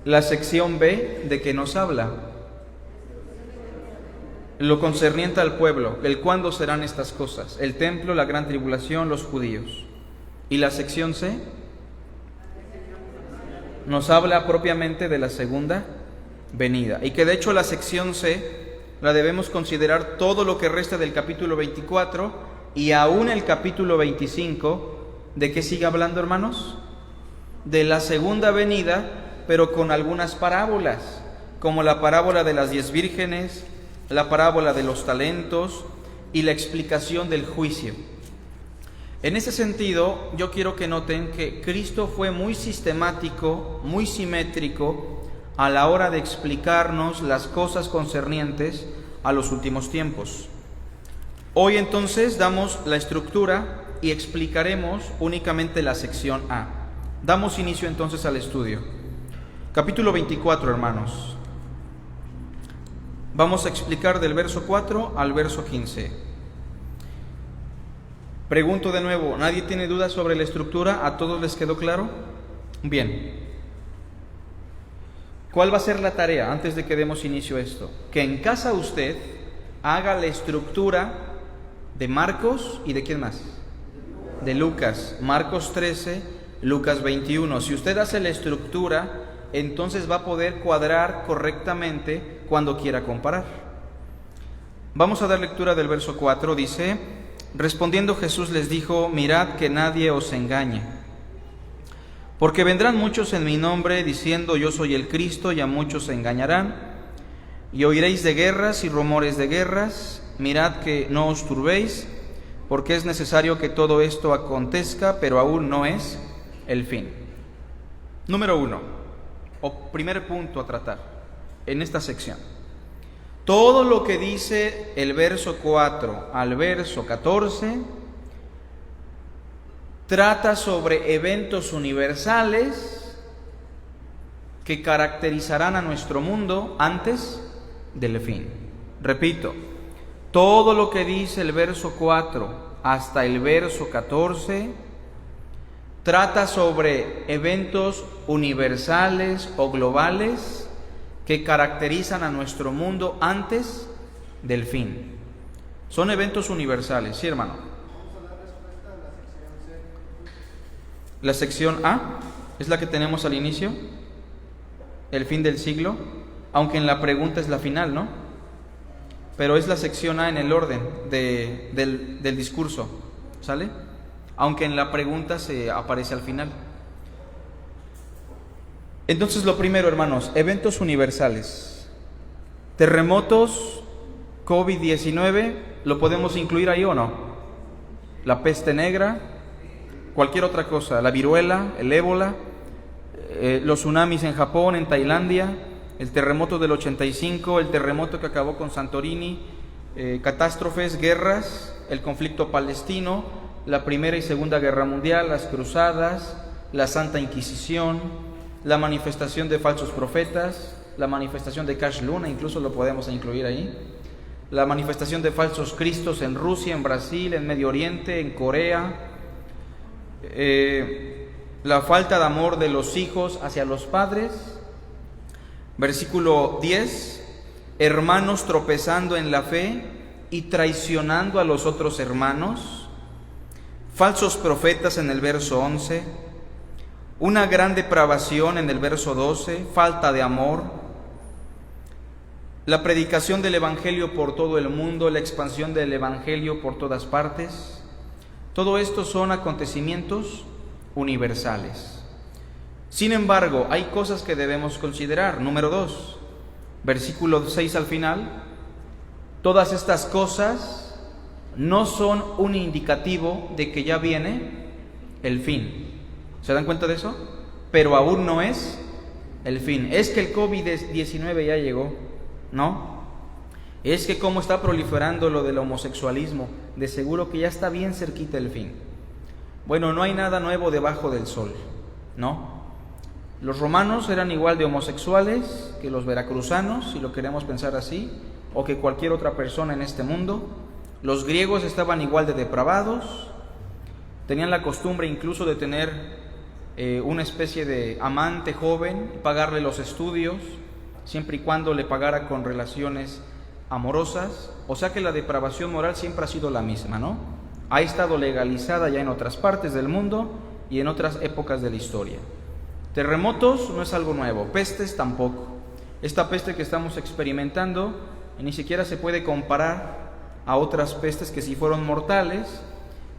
La sección B, ¿de qué nos habla? Lo concerniente al pueblo, el cuándo serán estas cosas, el templo, la gran tribulación, los judíos. ¿Y la sección C? Nos habla propiamente de la segunda venida. Y que de hecho la sección C la debemos considerar todo lo que resta del capítulo 24 y aún el capítulo 25. ¿De qué sigue hablando, hermanos? De la segunda venida, pero con algunas parábolas, como la parábola de las 10 vírgenes, la parábola de los talentos y la explicación del juicio. En ese sentido, yo quiero que noten que Cristo fue muy sistemático, muy simétrico a la hora de explicarnos las cosas concernientes a los últimos tiempos. Hoy entonces damos la estructura y explicaremos únicamente la sección A. Damos inicio entonces al estudio. Capítulo 24, hermanos. Vamos a explicar del verso 4 al verso 15. Pregunto de nuevo, ¿nadie tiene dudas sobre la estructura? ¿A todos les quedó claro? Bien. ¿Cuál va a ser la tarea antes de que demos inicio a esto? Que en casa usted haga la estructura de Marcos y ¿de quién más? De Lucas. Marcos 13, Lucas 21. Si usted hace la estructura, entonces va a poder cuadrar correctamente cuando quiera comparar. Vamos a dar lectura del verso 4. Dice: respondiendo Jesús les dijo: mirad que nadie os engañe, porque vendrán muchos en mi nombre diciendo yo soy el Cristo, y a muchos se engañarán. Y oiréis de guerras y rumores de guerras. Mirad que no os turbéis, porque es necesario que todo esto acontezca, pero aún no es el fin. Número 1, o primer punto a tratar en esta sección. Todo lo que dice el verso 4 al verso 14 trata sobre eventos universales que caracterizarán a nuestro mundo antes del fin. Repito, todo lo que dice el verso 4 hasta el verso 14 trata sobre eventos universales o globales que caracterizan a nuestro mundo antes del fin. Son eventos universales, ¿sí, hermano? La sección A es la que tenemos al inicio, el fin del siglo, aunque en la pregunta es la final, ¿no? Pero es la sección A en el orden del discurso, ¿sale? Aunque en la pregunta se aparece al final. Entonces, lo primero, hermanos, eventos universales. Terremotos, COVID-19, ¿lo podemos incluir ahí o no? La peste negra, cualquier otra cosa, la viruela, el ébola, los tsunamis en Japón, en Tailandia, el terremoto del 85, el terremoto que acabó con Santorini, catástrofes, guerras, el conflicto palestino, la Primera y Segunda Guerra Mundial, las cruzadas, la Santa Inquisición, la manifestación de falsos profetas, la manifestación de Cash Luna, incluso lo podemos incluir ahí, la manifestación de falsos cristos en Rusia, en Brasil, en Medio Oriente, en Corea, la falta de amor de los hijos hacia los padres. Versículo 10, hermanos tropezando en la fe y traicionando a los otros hermanos. Falsos profetas en el verso 11, una gran depravación en el verso 12, falta de amor, la predicación del Evangelio por todo el mundo, la expansión del Evangelio por todas partes. Todo esto son acontecimientos universales. Sin embargo, hay cosas que debemos considerar. Número 2, versículo 6 al final. Todas estas cosas no son un indicativo de que ya viene el fin. ¿Se dan cuenta de eso? Pero aún no es el fin. Es que el COVID-19 ya llegó, ¿no? Es que cómo está proliferando lo del homosexualismo, de seguro que ya está bien cerquita el fin. Bueno, no hay nada nuevo debajo del sol, ¿no? Los romanos eran igual de homosexuales que los veracruzanos, si lo queremos pensar así, o que cualquier otra persona en este mundo. Los griegos estaban igual de depravados, tenían la costumbre incluso de tener una especie de amante joven, pagarle los estudios, siempre y cuando le pagara con relaciones amorosas. O sea que la depravación moral siempre ha sido la misma, ¿no? Ha estado legalizada ya en otras partes del mundo y en otras épocas de la historia. Terremotos no es algo nuevo, pestes tampoco. Esta peste que estamos experimentando ni siquiera se puede comparar a otras pestes que sí fueron mortales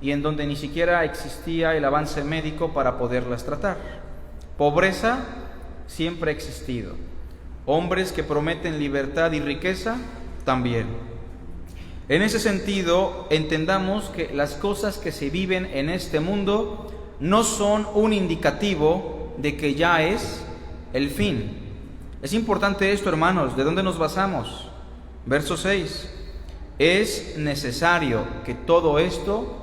y en donde ni siquiera existía el avance médico para poderlas tratar. Pobreza siempre ha existido. Hombres que prometen libertad y riqueza también. En ese sentido, entendamos que las cosas que se viven en este mundo no son un indicativo de que ya es el fin. Es importante esto, hermanos. ¿De dónde nos basamos? Verso 6. Es necesario que todo esto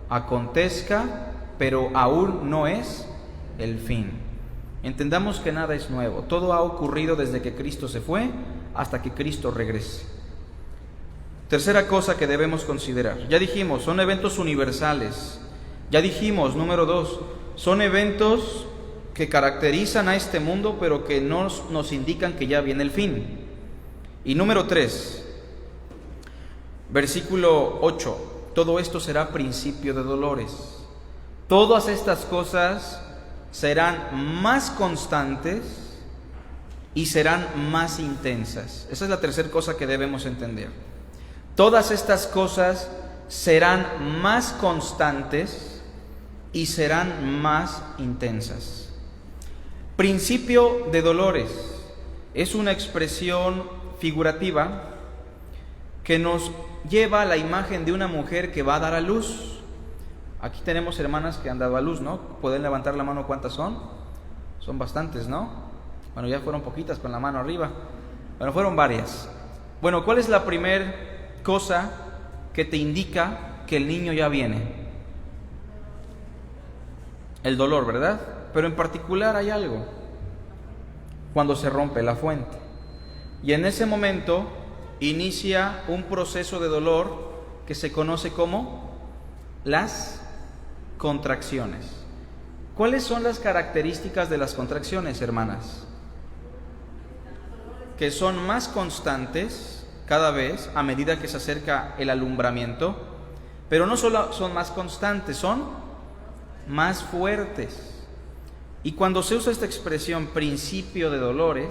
acontezca, pero aún no es el fin. Entendamos que nada es nuevo. Todo ha ocurrido desde que Cristo se fue hasta que Cristo regrese. Tercera cosa que debemos considerar. Ya dijimos, son eventos universales. Ya dijimos, número 2, son eventos que caracterizan a este mundo, pero que nos indican que ya viene el fin. Y número 3, versículo 8, todo esto será principio de dolores. Todas estas cosas serán más constantes y serán más intensas. Esa es la tercera cosa que debemos entender. Todas estas cosas serán más constantes y serán más intensas. Principio de dolores es una expresión figurativa que nos lleva a la imagen de una mujer que va a dar a luz. Aquí tenemos hermanas que han dado a luz, ¿no? ¿Pueden levantar la mano cuántas son? Son bastantes, ¿no? Bueno, ya fueron poquitas con la mano arriba. Bueno, fueron varias. Bueno, ¿cuál es la primera cosa que te indica que el niño ya viene? El dolor, ¿verdad? Pero en particular hay algo, cuando se rompe la fuente. Y en ese momento inicia un proceso de dolor que se conoce como las contracciones. ¿Cuáles son las características de las contracciones, hermanas? Que son más constantes cada vez a medida que se acerca el alumbramiento, pero no solo son más constantes, son más fuertes. Y cuando se usa esta expresión principio de dolores,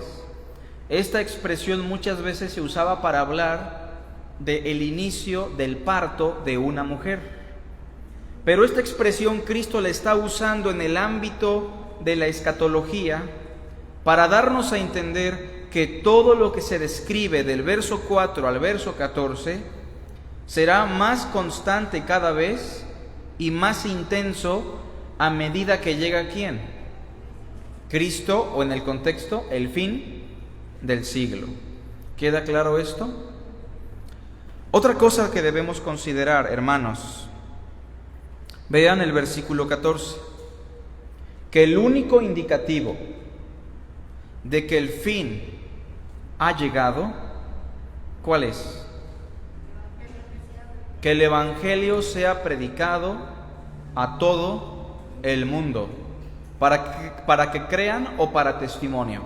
esta expresión muchas veces se usaba para hablar del inicio del parto de una mujer. Pero esta expresión Cristo la está usando en el ámbito de la escatología para darnos a entender que todo lo que se describe del verso 4 al verso 14 será más constante cada vez y más intenso a medida que llega ¿quién? Cristo, o en el contexto, el fin del siglo. ¿Queda claro esto? Otra cosa que debemos considerar, hermanos, vean el versículo 14, que el único indicativo de que el fin ha llegado, ¿cuál es? Que el Evangelio sea predicado a todo el mundo, para que crean o para testimonio.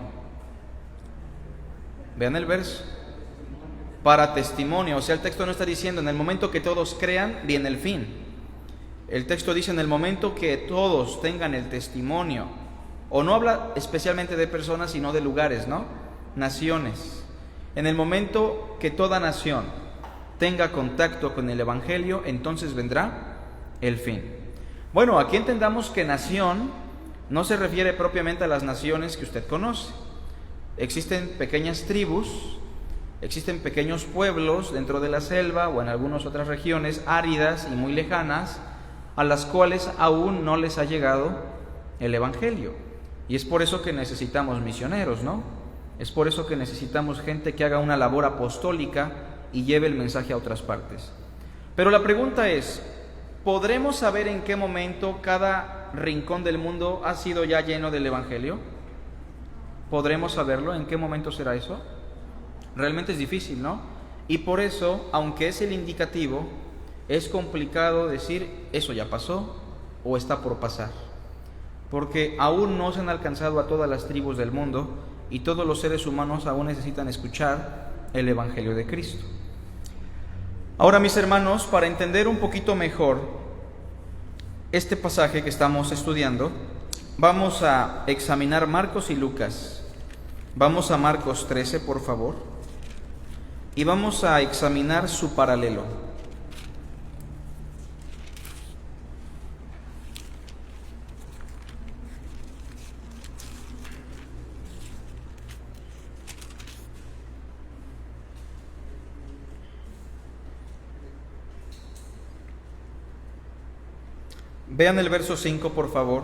Vean el verso. Para testimonio, o sea, el texto no está diciendo en el momento que todos crean, viene el fin. El texto dice en el momento que todos tengan el testimonio, o no habla especialmente de personas, sino de lugares, ¿no? Naciones. En el momento que toda nación tenga contacto con el Evangelio, entonces vendrá el fin. Bueno, aquí entendamos que nación no se refiere propiamente a las naciones que usted conoce. Existen pequeñas tribus, existen pequeños pueblos dentro de la selva o en algunas otras regiones áridas y muy lejanas, a las cuales aún no les ha llegado el Evangelio. Y es por eso que necesitamos misioneros, ¿no? Es por eso que necesitamos gente que haga una labor apostólica y lleve el mensaje a otras partes. Pero la pregunta es, ¿podremos saber en qué momento cada rincón del mundo ha sido ya lleno del Evangelio? ¿Podremos saberlo? ¿En qué momento será eso? Realmente es difícil, ¿no? Y por eso, aunque es el indicativo, es complicado decir eso ya pasó o está por pasar, porque aún no se han alcanzado a todas las tribus del mundo y todos los seres humanos aún necesitan escuchar el Evangelio de Cristo. Ahora, mis hermanos, para entender un poquito mejor este pasaje que estamos estudiando, vamos a examinar Marcos y Lucas. Vamos a Marcos 13, por favor, y vamos a examinar su paralelo. Vean el verso 5, por favor.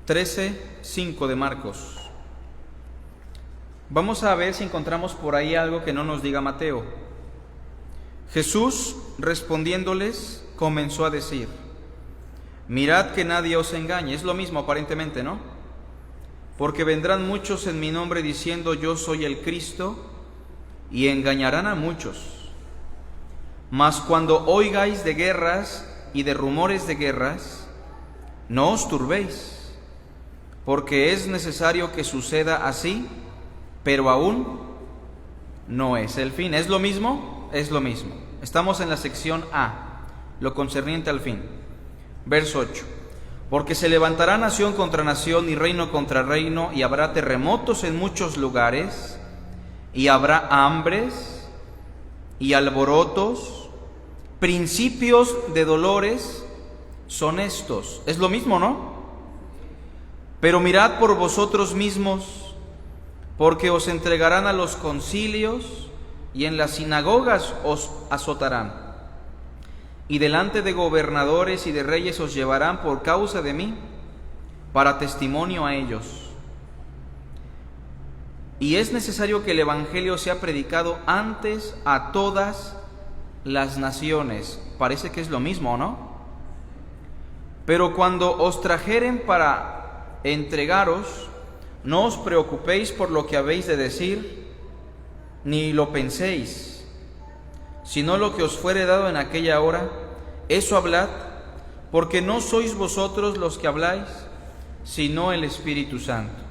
13:5 de Marcos. Vamos a ver si encontramos por ahí algo que no nos diga Mateo. Jesús, respondiéndoles, comenzó a decir: mirad que nadie os engañe. Es lo mismo aparentemente, ¿no? Porque vendrán muchos en mi nombre diciendo yo soy el Cristo, y engañarán a muchos. Mas cuando oigáis de guerras y de rumores de guerras, no os turbéis, porque es necesario que suceda así, pero aún no es el fin. ¿Es lo mismo? Es lo mismo. Estamos en la sección A, lo concerniente al fin. Verso 8. Porque se levantará nación contra nación y reino contra reino, y habrá terremotos en muchos lugares, y habrá hambres y alborotos, principios de dolores son estos. Es lo mismo, ¿no? Pero mirad por vosotros mismos, porque os entregarán a los concilios y en las sinagogas os azotarán, y delante de gobernadores y de reyes os llevarán por causa de mí, para testimonio a ellos. Y es necesario que el Evangelio sea predicado antes a todas las naciones. Parece que es lo mismo, ¿no? Pero cuando os trajeren para entregaros, no os preocupéis por lo que habéis de decir, ni lo penséis, sino lo que os fuere dado en aquella hora, eso hablad, porque no sois vosotros los que habláis, sino el Espíritu Santo.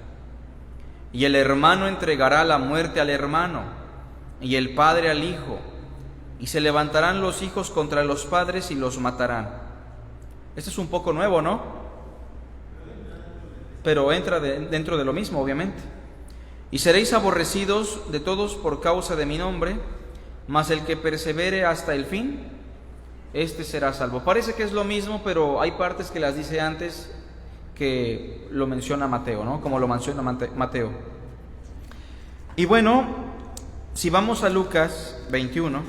Y el hermano entregará la muerte al hermano, y el padre al hijo, y se levantarán los hijos contra los padres y los matarán. Esto es un poco nuevo, ¿no? Pero entra dentro de lo mismo, obviamente. Y seréis aborrecidos de todos por causa de mi nombre, mas el que persevere hasta el fin, éste será salvo. Parece que es lo mismo, pero hay partes que las dice antes que lo menciona Mateo, ¿no? Como lo menciona Mateo. Y bueno, si vamos a Lucas 21,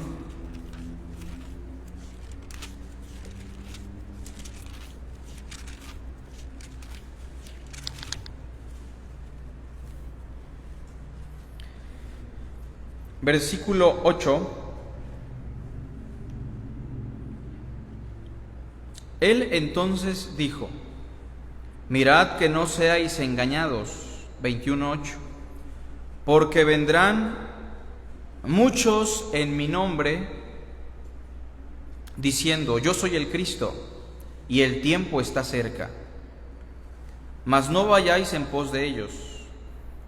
Versículo 8. Él entonces dijo: mirad que no seáis engañados. 21:8. Porque vendrán muchos en mi nombre diciendo: yo soy el Cristo, y el tiempo está cerca. Mas no vayáis en pos de ellos.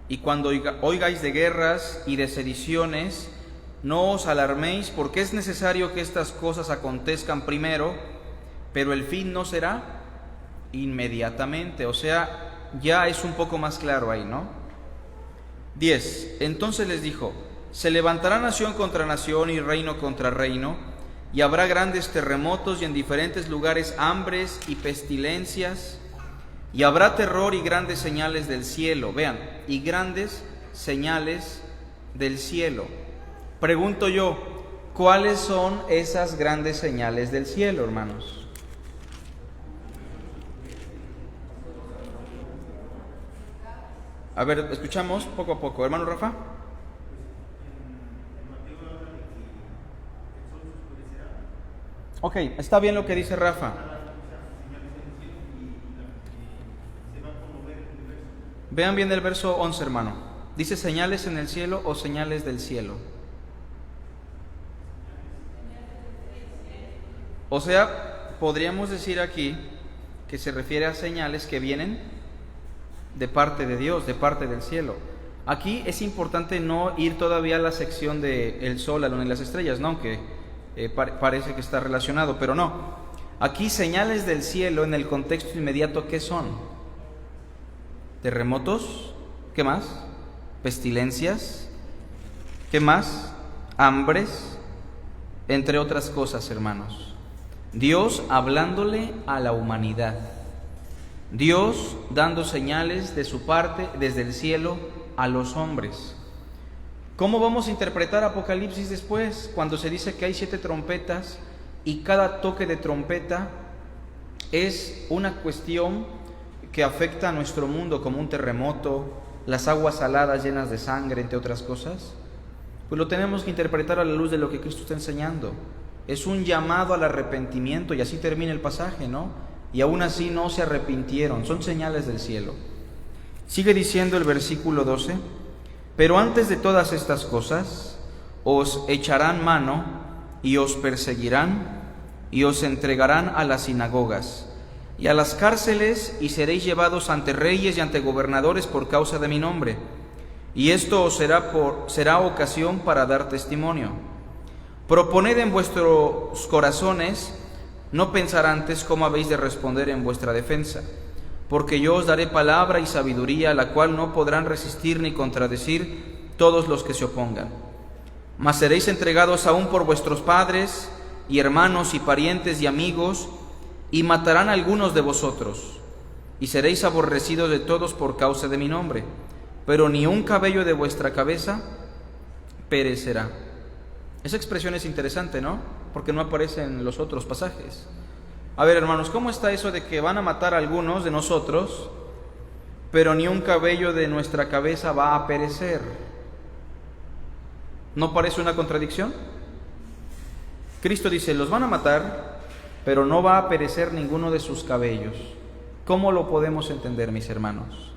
Y cuando oigáis de guerras y de sediciones, no os alarméis, porque es necesario que estas cosas acontezcan primero, pero el fin no será inmediatamente. O sea, ya es un poco más claro ahí, ¿no? 10. Entonces les dijo: se levantará nación contra nación y reino contra reino, y habrá grandes terremotos y en diferentes lugares hambres y pestilencias, y habrá terror y grandes señales del cielo. Vean, y grandes señales del cielo. Pregunto yo, ¿cuáles son esas grandes señales del cielo, hermanos? A ver, escuchamos poco a poco. Hermano Rafa. Ok, está bien lo que dice Rafa. Vean bien el verso 11, hermano. ¿Dice señales en el cielo o señales del cielo? O sea, podríamos decir aquí que se refiere a señales que vienen de parte de Dios, de parte del cielo. Aquí es importante no ir todavía a la sección de el sol, la luna y las estrellas, ¿no? Aunque parece que está relacionado, pero no. Aquí señales del cielo en el contexto inmediato, ¿qué son? Terremotos, ¿qué más? Pestilencias, ¿qué más? Hambres, entre otras cosas, hermanos. Dios hablándole a la humanidad. Dios dando señales de su parte desde el cielo a los hombres. ¿Cómo vamos a interpretar Apocalipsis después? Cuando se dice que hay 7 trompetas y cada toque de trompeta es una cuestión que afecta a nuestro mundo, como un terremoto, las aguas saladas llenas de sangre, entre otras cosas. Pues lo tenemos que interpretar a la luz de lo que Cristo está enseñando. Es un llamado al arrepentimiento, y así termina el pasaje, ¿no? Y aún así no se arrepintieron. Son señales del cielo. Sigue diciendo el versículo 12: pero antes de todas estas cosas os echarán mano y os perseguirán y os entregarán a las sinagogas y a las cárceles, y seréis llevados ante reyes y ante gobernadores por causa de mi nombre, y esto os será ocasión para dar testimonio. Proponed en vuestros corazones no pensar antes cómo habéis de responder en vuestra defensa, porque yo os daré palabra y sabiduría, a la cual no podrán resistir ni contradecir todos los que se opongan. Mas seréis entregados aún por vuestros padres y hermanos y parientes y amigos, y matarán a algunos de vosotros, y seréis aborrecidos de todos por causa de mi nombre, pero ni un cabello de vuestra cabeza perecerá. Esa expresión es interesante, ¿no? Porque no aparece en los otros pasajes. A ver, hermanos, ¿cómo está eso de que van a matar a algunos de nosotros, pero ni un cabello de nuestra cabeza va a perecer? ¿No parece una contradicción? Cristo dice: los van a matar, pero no va a perecer ninguno de sus cabellos. ¿Cómo lo podemos entender, mis hermanos?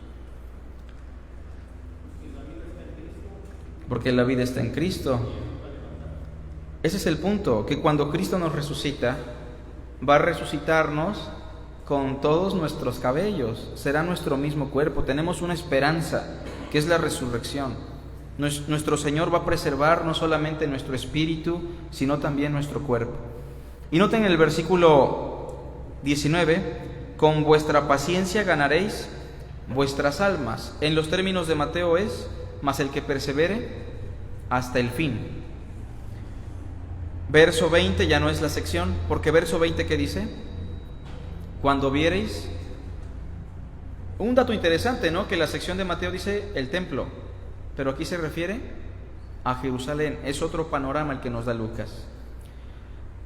Porque la vida está en Cristo. Ese es el punto, que cuando Cristo nos resucita, va a resucitarnos con todos nuestros cabellos. Será nuestro mismo cuerpo. Tenemos una esperanza, que es la resurrección. Nuestro Señor va a preservar no solamente nuestro espíritu, sino también nuestro cuerpo. Y noten el versículo 19: con vuestra paciencia ganaréis vuestras almas. En los términos de Mateo es: mas el que persevere hasta el fin. Verso 20 ya no es la sección, porque verso 20, ¿qué dice? Cuando viereis. Un dato interesante, ¿no? Que la sección de Mateo dice el templo, pero aquí se refiere a Jerusalén. Es otro panorama el que nos da Lucas.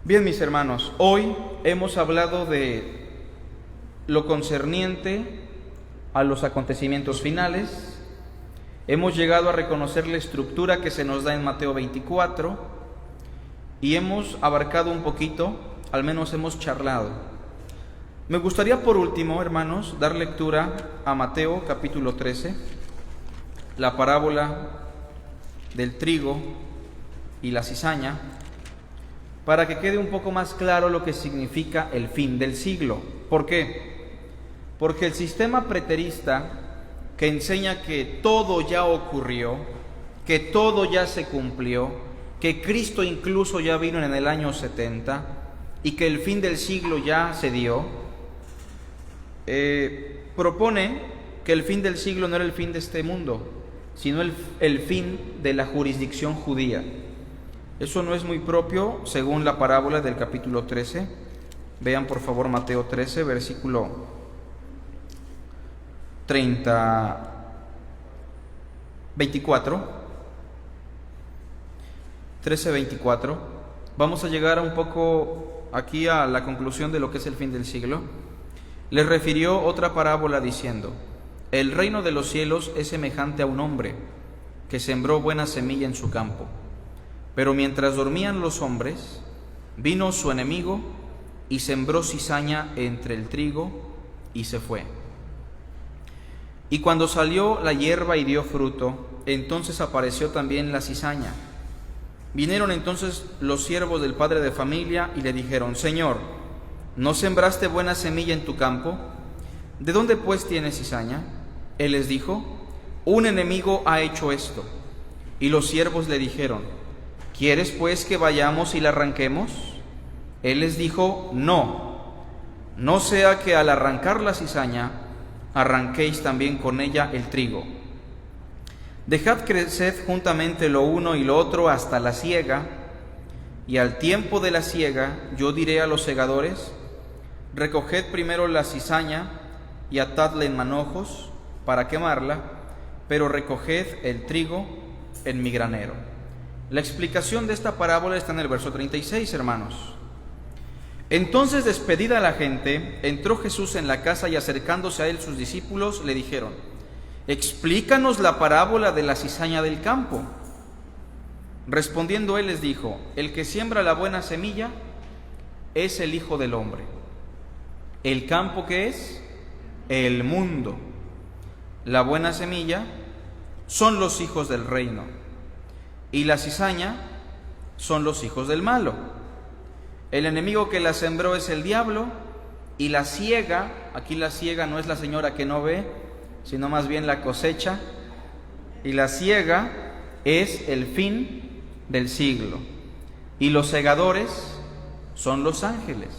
Bien, mis hermanos, hoy hemos hablado de lo concerniente a los acontecimientos finales. Hemos llegado a reconocer la estructura que se nos da en Mateo 24 y hemos abarcado un poquito, al menos hemos charlado. Me gustaría por último, hermanos, dar lectura a Mateo capítulo 13, la parábola del trigo y la cizaña, para que quede un poco más claro lo que significa el fin del siglo. ¿Por qué? Porque el sistema preterista, que enseña que todo ya ocurrió, que todo ya se cumplió, que Cristo incluso ya vino en el año 70 y que el fin del siglo ya se dio, propone que el fin del siglo no era el fin de este mundo, sino el fin de la jurisdicción judía. Eso no es muy propio según la parábola del capítulo 13. Vean por favor Mateo 13, versículo 24. 13:24. Vamos a llegar un poco aquí a la conclusión de lo que es el fin del siglo. Les refirió otra parábola diciendo: el reino de los cielos es semejante a un hombre que sembró buena semilla en su campo. Pero mientras dormían los hombres, vino su enemigo y sembró cizaña entre el trigo y se fue. Y cuando salió la hierba y dio fruto, entonces apareció también la cizaña. Vinieron entonces los siervos del padre de familia y le dijeron: Señor, ¿no sembraste buena semilla en tu campo? ¿De dónde pues tienes cizaña? Él les dijo: un enemigo ha hecho esto. Y los siervos le dijeron: ¿quieres pues que vayamos y la arranquemos? Él les dijo: no sea que al arrancar la cizaña arranquéis también con ella el trigo. Dejad crecer juntamente lo uno y lo otro hasta la siega, y al tiempo de la siega yo diré a los segadores: recoged primero la cizaña y atadla en manojos para quemarla, pero recoged el trigo en mi granero. La explicación de esta parábola está en el verso 36, hermanos. Entonces, despedida la gente, entró Jesús en la casa y acercándose a él sus discípulos le dijeron: explícanos la parábola de la cizaña del campo. Respondiendo él les dijo: el que siembra la buena semilla es el Hijo del Hombre. ¿El campo qué es? El mundo. La buena semilla son los hijos del reino, y la cizaña son los hijos del malo. El enemigo que la sembró es el diablo, y la siega, aquí la siega no es la señora que no ve, sino más bien la cosecha, y la siega es el fin del siglo, y los segadores son los ángeles.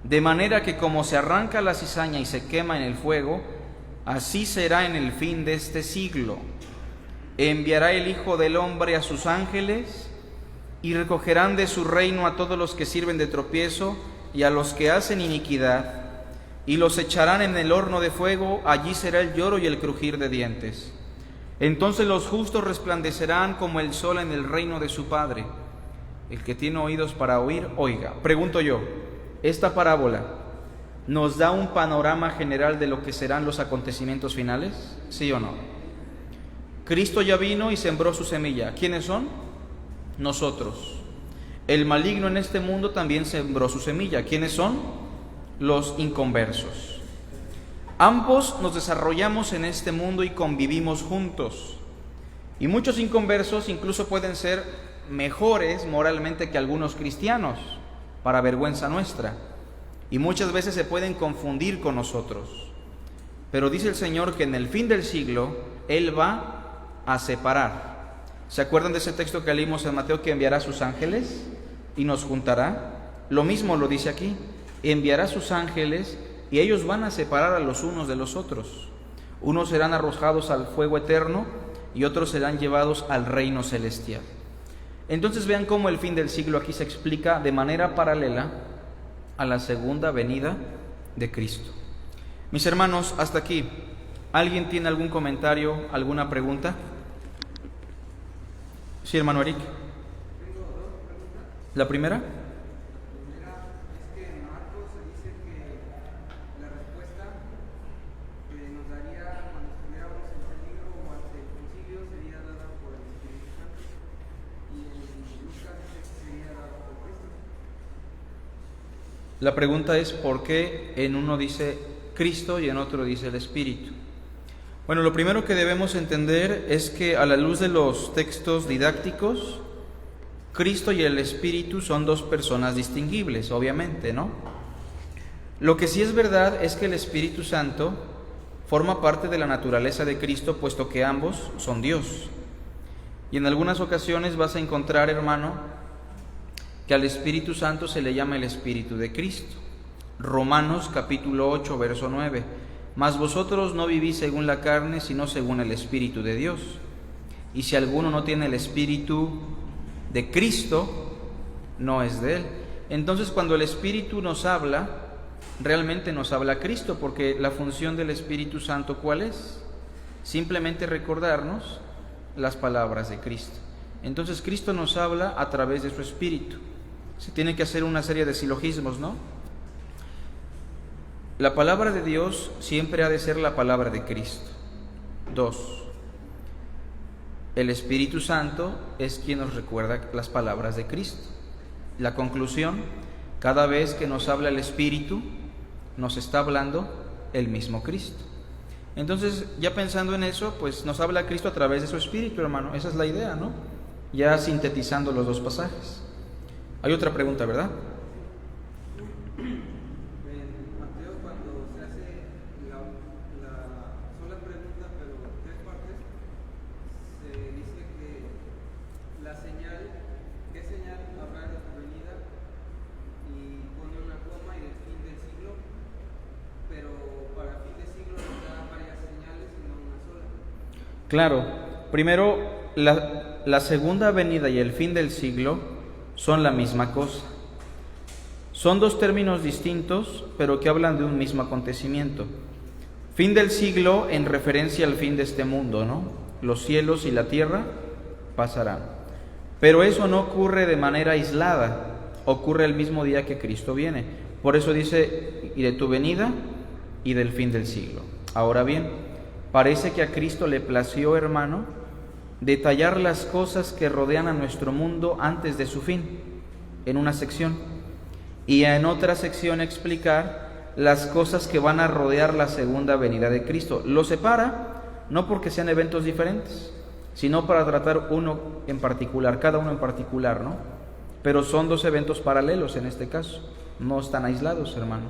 De manera que como se arranca la cizaña y se quema en el fuego, así será en el fin de este siglo. Enviará el Hijo del Hombre a sus ángeles, y recogerán de su reino a todos los que sirven de tropiezo y a los que hacen iniquidad, y los echarán en el horno de fuego. Allí será el lloro y el crujir de dientes. Entonces los justos resplandecerán como el sol en el reino de su Padre. El que tiene oídos para oír, oiga. Pregunto yo, ¿esta parábola nos da un panorama general de lo que serán los acontecimientos finales? ¿Sí o no? Cristo ya vino y sembró su semilla. ¿Quiénes son? Nosotros. El maligno en este mundo también sembró su semilla. ¿Quiénes son? Los inconversos. Ambos nos desarrollamos en este mundo y convivimos juntos. Y muchos inconversos incluso pueden ser mejores moralmente que algunos cristianos, para vergüenza nuestra. Y muchas veces se pueden confundir con nosotros. Pero dice el Señor que en el fin del siglo Él va a separar. ¿Se acuerdan de ese texto que leímos en Mateo, que enviará a sus ángeles y nos juntará? Lo mismo lo dice aquí: enviará a sus ángeles y ellos van a separar a los unos de los otros. Unos serán arrojados al fuego eterno y otros serán llevados al reino celestial. Entonces vean cómo el fin del siglo aquí se explica de manera paralela a la segunda venida de Cristo. Mis hermanos, hasta aquí. ¿Alguien tiene algún comentario, alguna pregunta? Sí, hermano Eric. Tengo dos preguntas. ¿La primera? La primera es que en Marcos se dice que la respuesta que nos daría cuando estuviéramos en peligro o ante La pregunta es ¿por qué en uno dice Cristo y en otro dice el Espíritu? Bueno, lo primero que debemos entender es que a la luz de los textos didácticos, Cristo y el Espíritu son dos personas distinguibles, obviamente, ¿no? Lo que sí es verdad es que el Espíritu Santo forma parte de la naturaleza de Cristo, puesto que ambos son Dios. Y en algunas ocasiones vas a encontrar, hermano, que al Espíritu Santo se le llama el Espíritu de Cristo. Romanos capítulo 8, verso 9. Mas vosotros no vivís según la carne, sino según el Espíritu de Dios. Y si alguno no tiene el Espíritu de Cristo, no es de Él. Entonces, cuando el Espíritu nos habla, realmente nos habla Cristo, porque la función del Espíritu Santo, ¿cuál es? Simplemente recordarnos las palabras de Cristo. Entonces, Cristo nos habla a través de su Espíritu. Se tiene que hacer una serie de silogismos, ¿no? La palabra de Dios siempre ha de ser la palabra de Cristo. 2. El Espíritu Santo es quien nos recuerda las palabras de Cristo. La conclusión, cada vez que nos habla el Espíritu, nos está hablando el mismo Cristo. Entonces, ya pensando en eso, pues nos habla Cristo a través de su Espíritu, hermano. Esa es la idea, ¿no? Ya sintetizando los dos pasajes. Hay otra pregunta, ¿verdad? Claro, primero, la segunda venida y el fin del siglo son la misma cosa. Son dos términos distintos, pero que hablan de un mismo acontecimiento. Fin del siglo en referencia al fin de este mundo, ¿no? Los cielos y la tierra pasarán. Pero eso no ocurre de manera aislada, ocurre el mismo día que Cristo viene. Por eso dice, y de tu venida y del fin del siglo. Ahora bien, parece que a Cristo le plació, hermano, detallar las cosas que rodean a nuestro mundo antes de su fin, en una sección, y en otra sección explicar las cosas que van a rodear la segunda venida de Cristo. Lo separa, no porque sean eventos diferentes, sino para tratar uno en particular, cada uno en particular, ¿no? Pero son dos eventos paralelos en este caso, no están aislados, hermano.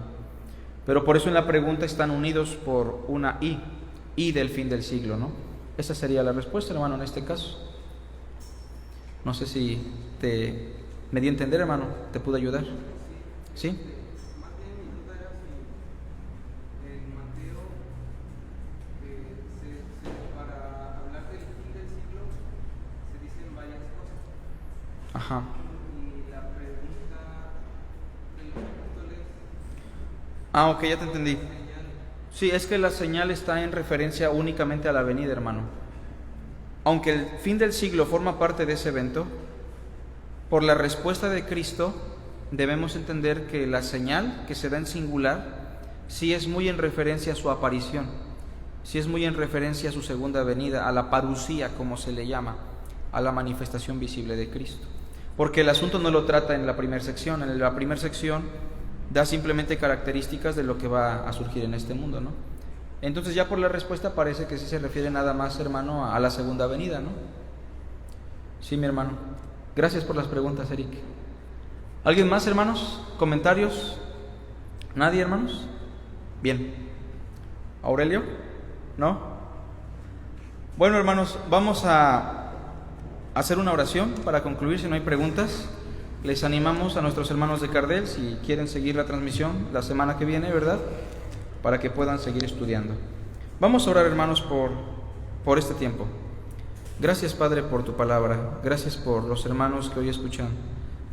Pero por eso en la pregunta están unidos por una y del fin del siglo, ¿no? Esa sería la respuesta, hermano, en este caso. No sé si me di a entender, hermano, ¿te pude ayudar? ¿Sí? Más bien mi duda era si en Mateo, para hablar del fin del siglo, se dicen varias cosas. Ajá. Y la pregunta de los apóstoles... Ah, ok, ya te entendí. Sí, es que la señal está en referencia únicamente a la venida, hermano. Aunque el fin del siglo forma parte de ese evento, por la respuesta de Cristo debemos entender que la señal que se da en singular sí es muy en referencia a su aparición, sí es muy en referencia a su segunda venida, a la parusía, como se le llama, a la manifestación visible de Cristo. Porque el asunto no lo trata en la primera sección. En la primera sección da simplemente características de lo que va a surgir en este mundo, ¿no? Entonces ya por la respuesta parece que sí se refiere nada más, hermano, a la segunda venida, ¿no? Sí, mi hermano. Gracias por las preguntas, Eric. ¿Alguien más, hermanos? ¿Comentarios? ¿Nadie, hermanos? Bien. ¿Aurelio? ¿No? Bueno, hermanos, vamos a hacer una oración para concluir, si no hay preguntas. Les animamos a nuestros hermanos de Cardel, si quieren seguir la transmisión la semana que viene, ¿verdad?, para que puedan seguir estudiando. Vamos a orar, hermanos, por este tiempo. Gracias, Padre, por tu palabra. Gracias por los hermanos que hoy escuchan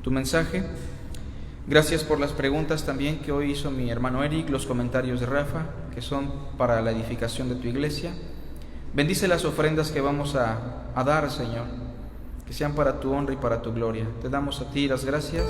tu mensaje. Gracias por las preguntas también que hoy hizo mi hermano Eric, los comentarios de Rafa, que son para la edificación de tu iglesia. Bendice las ofrendas que vamos a dar, Señor, que sean para tu honra y para tu gloria. Te damos a ti las gracias.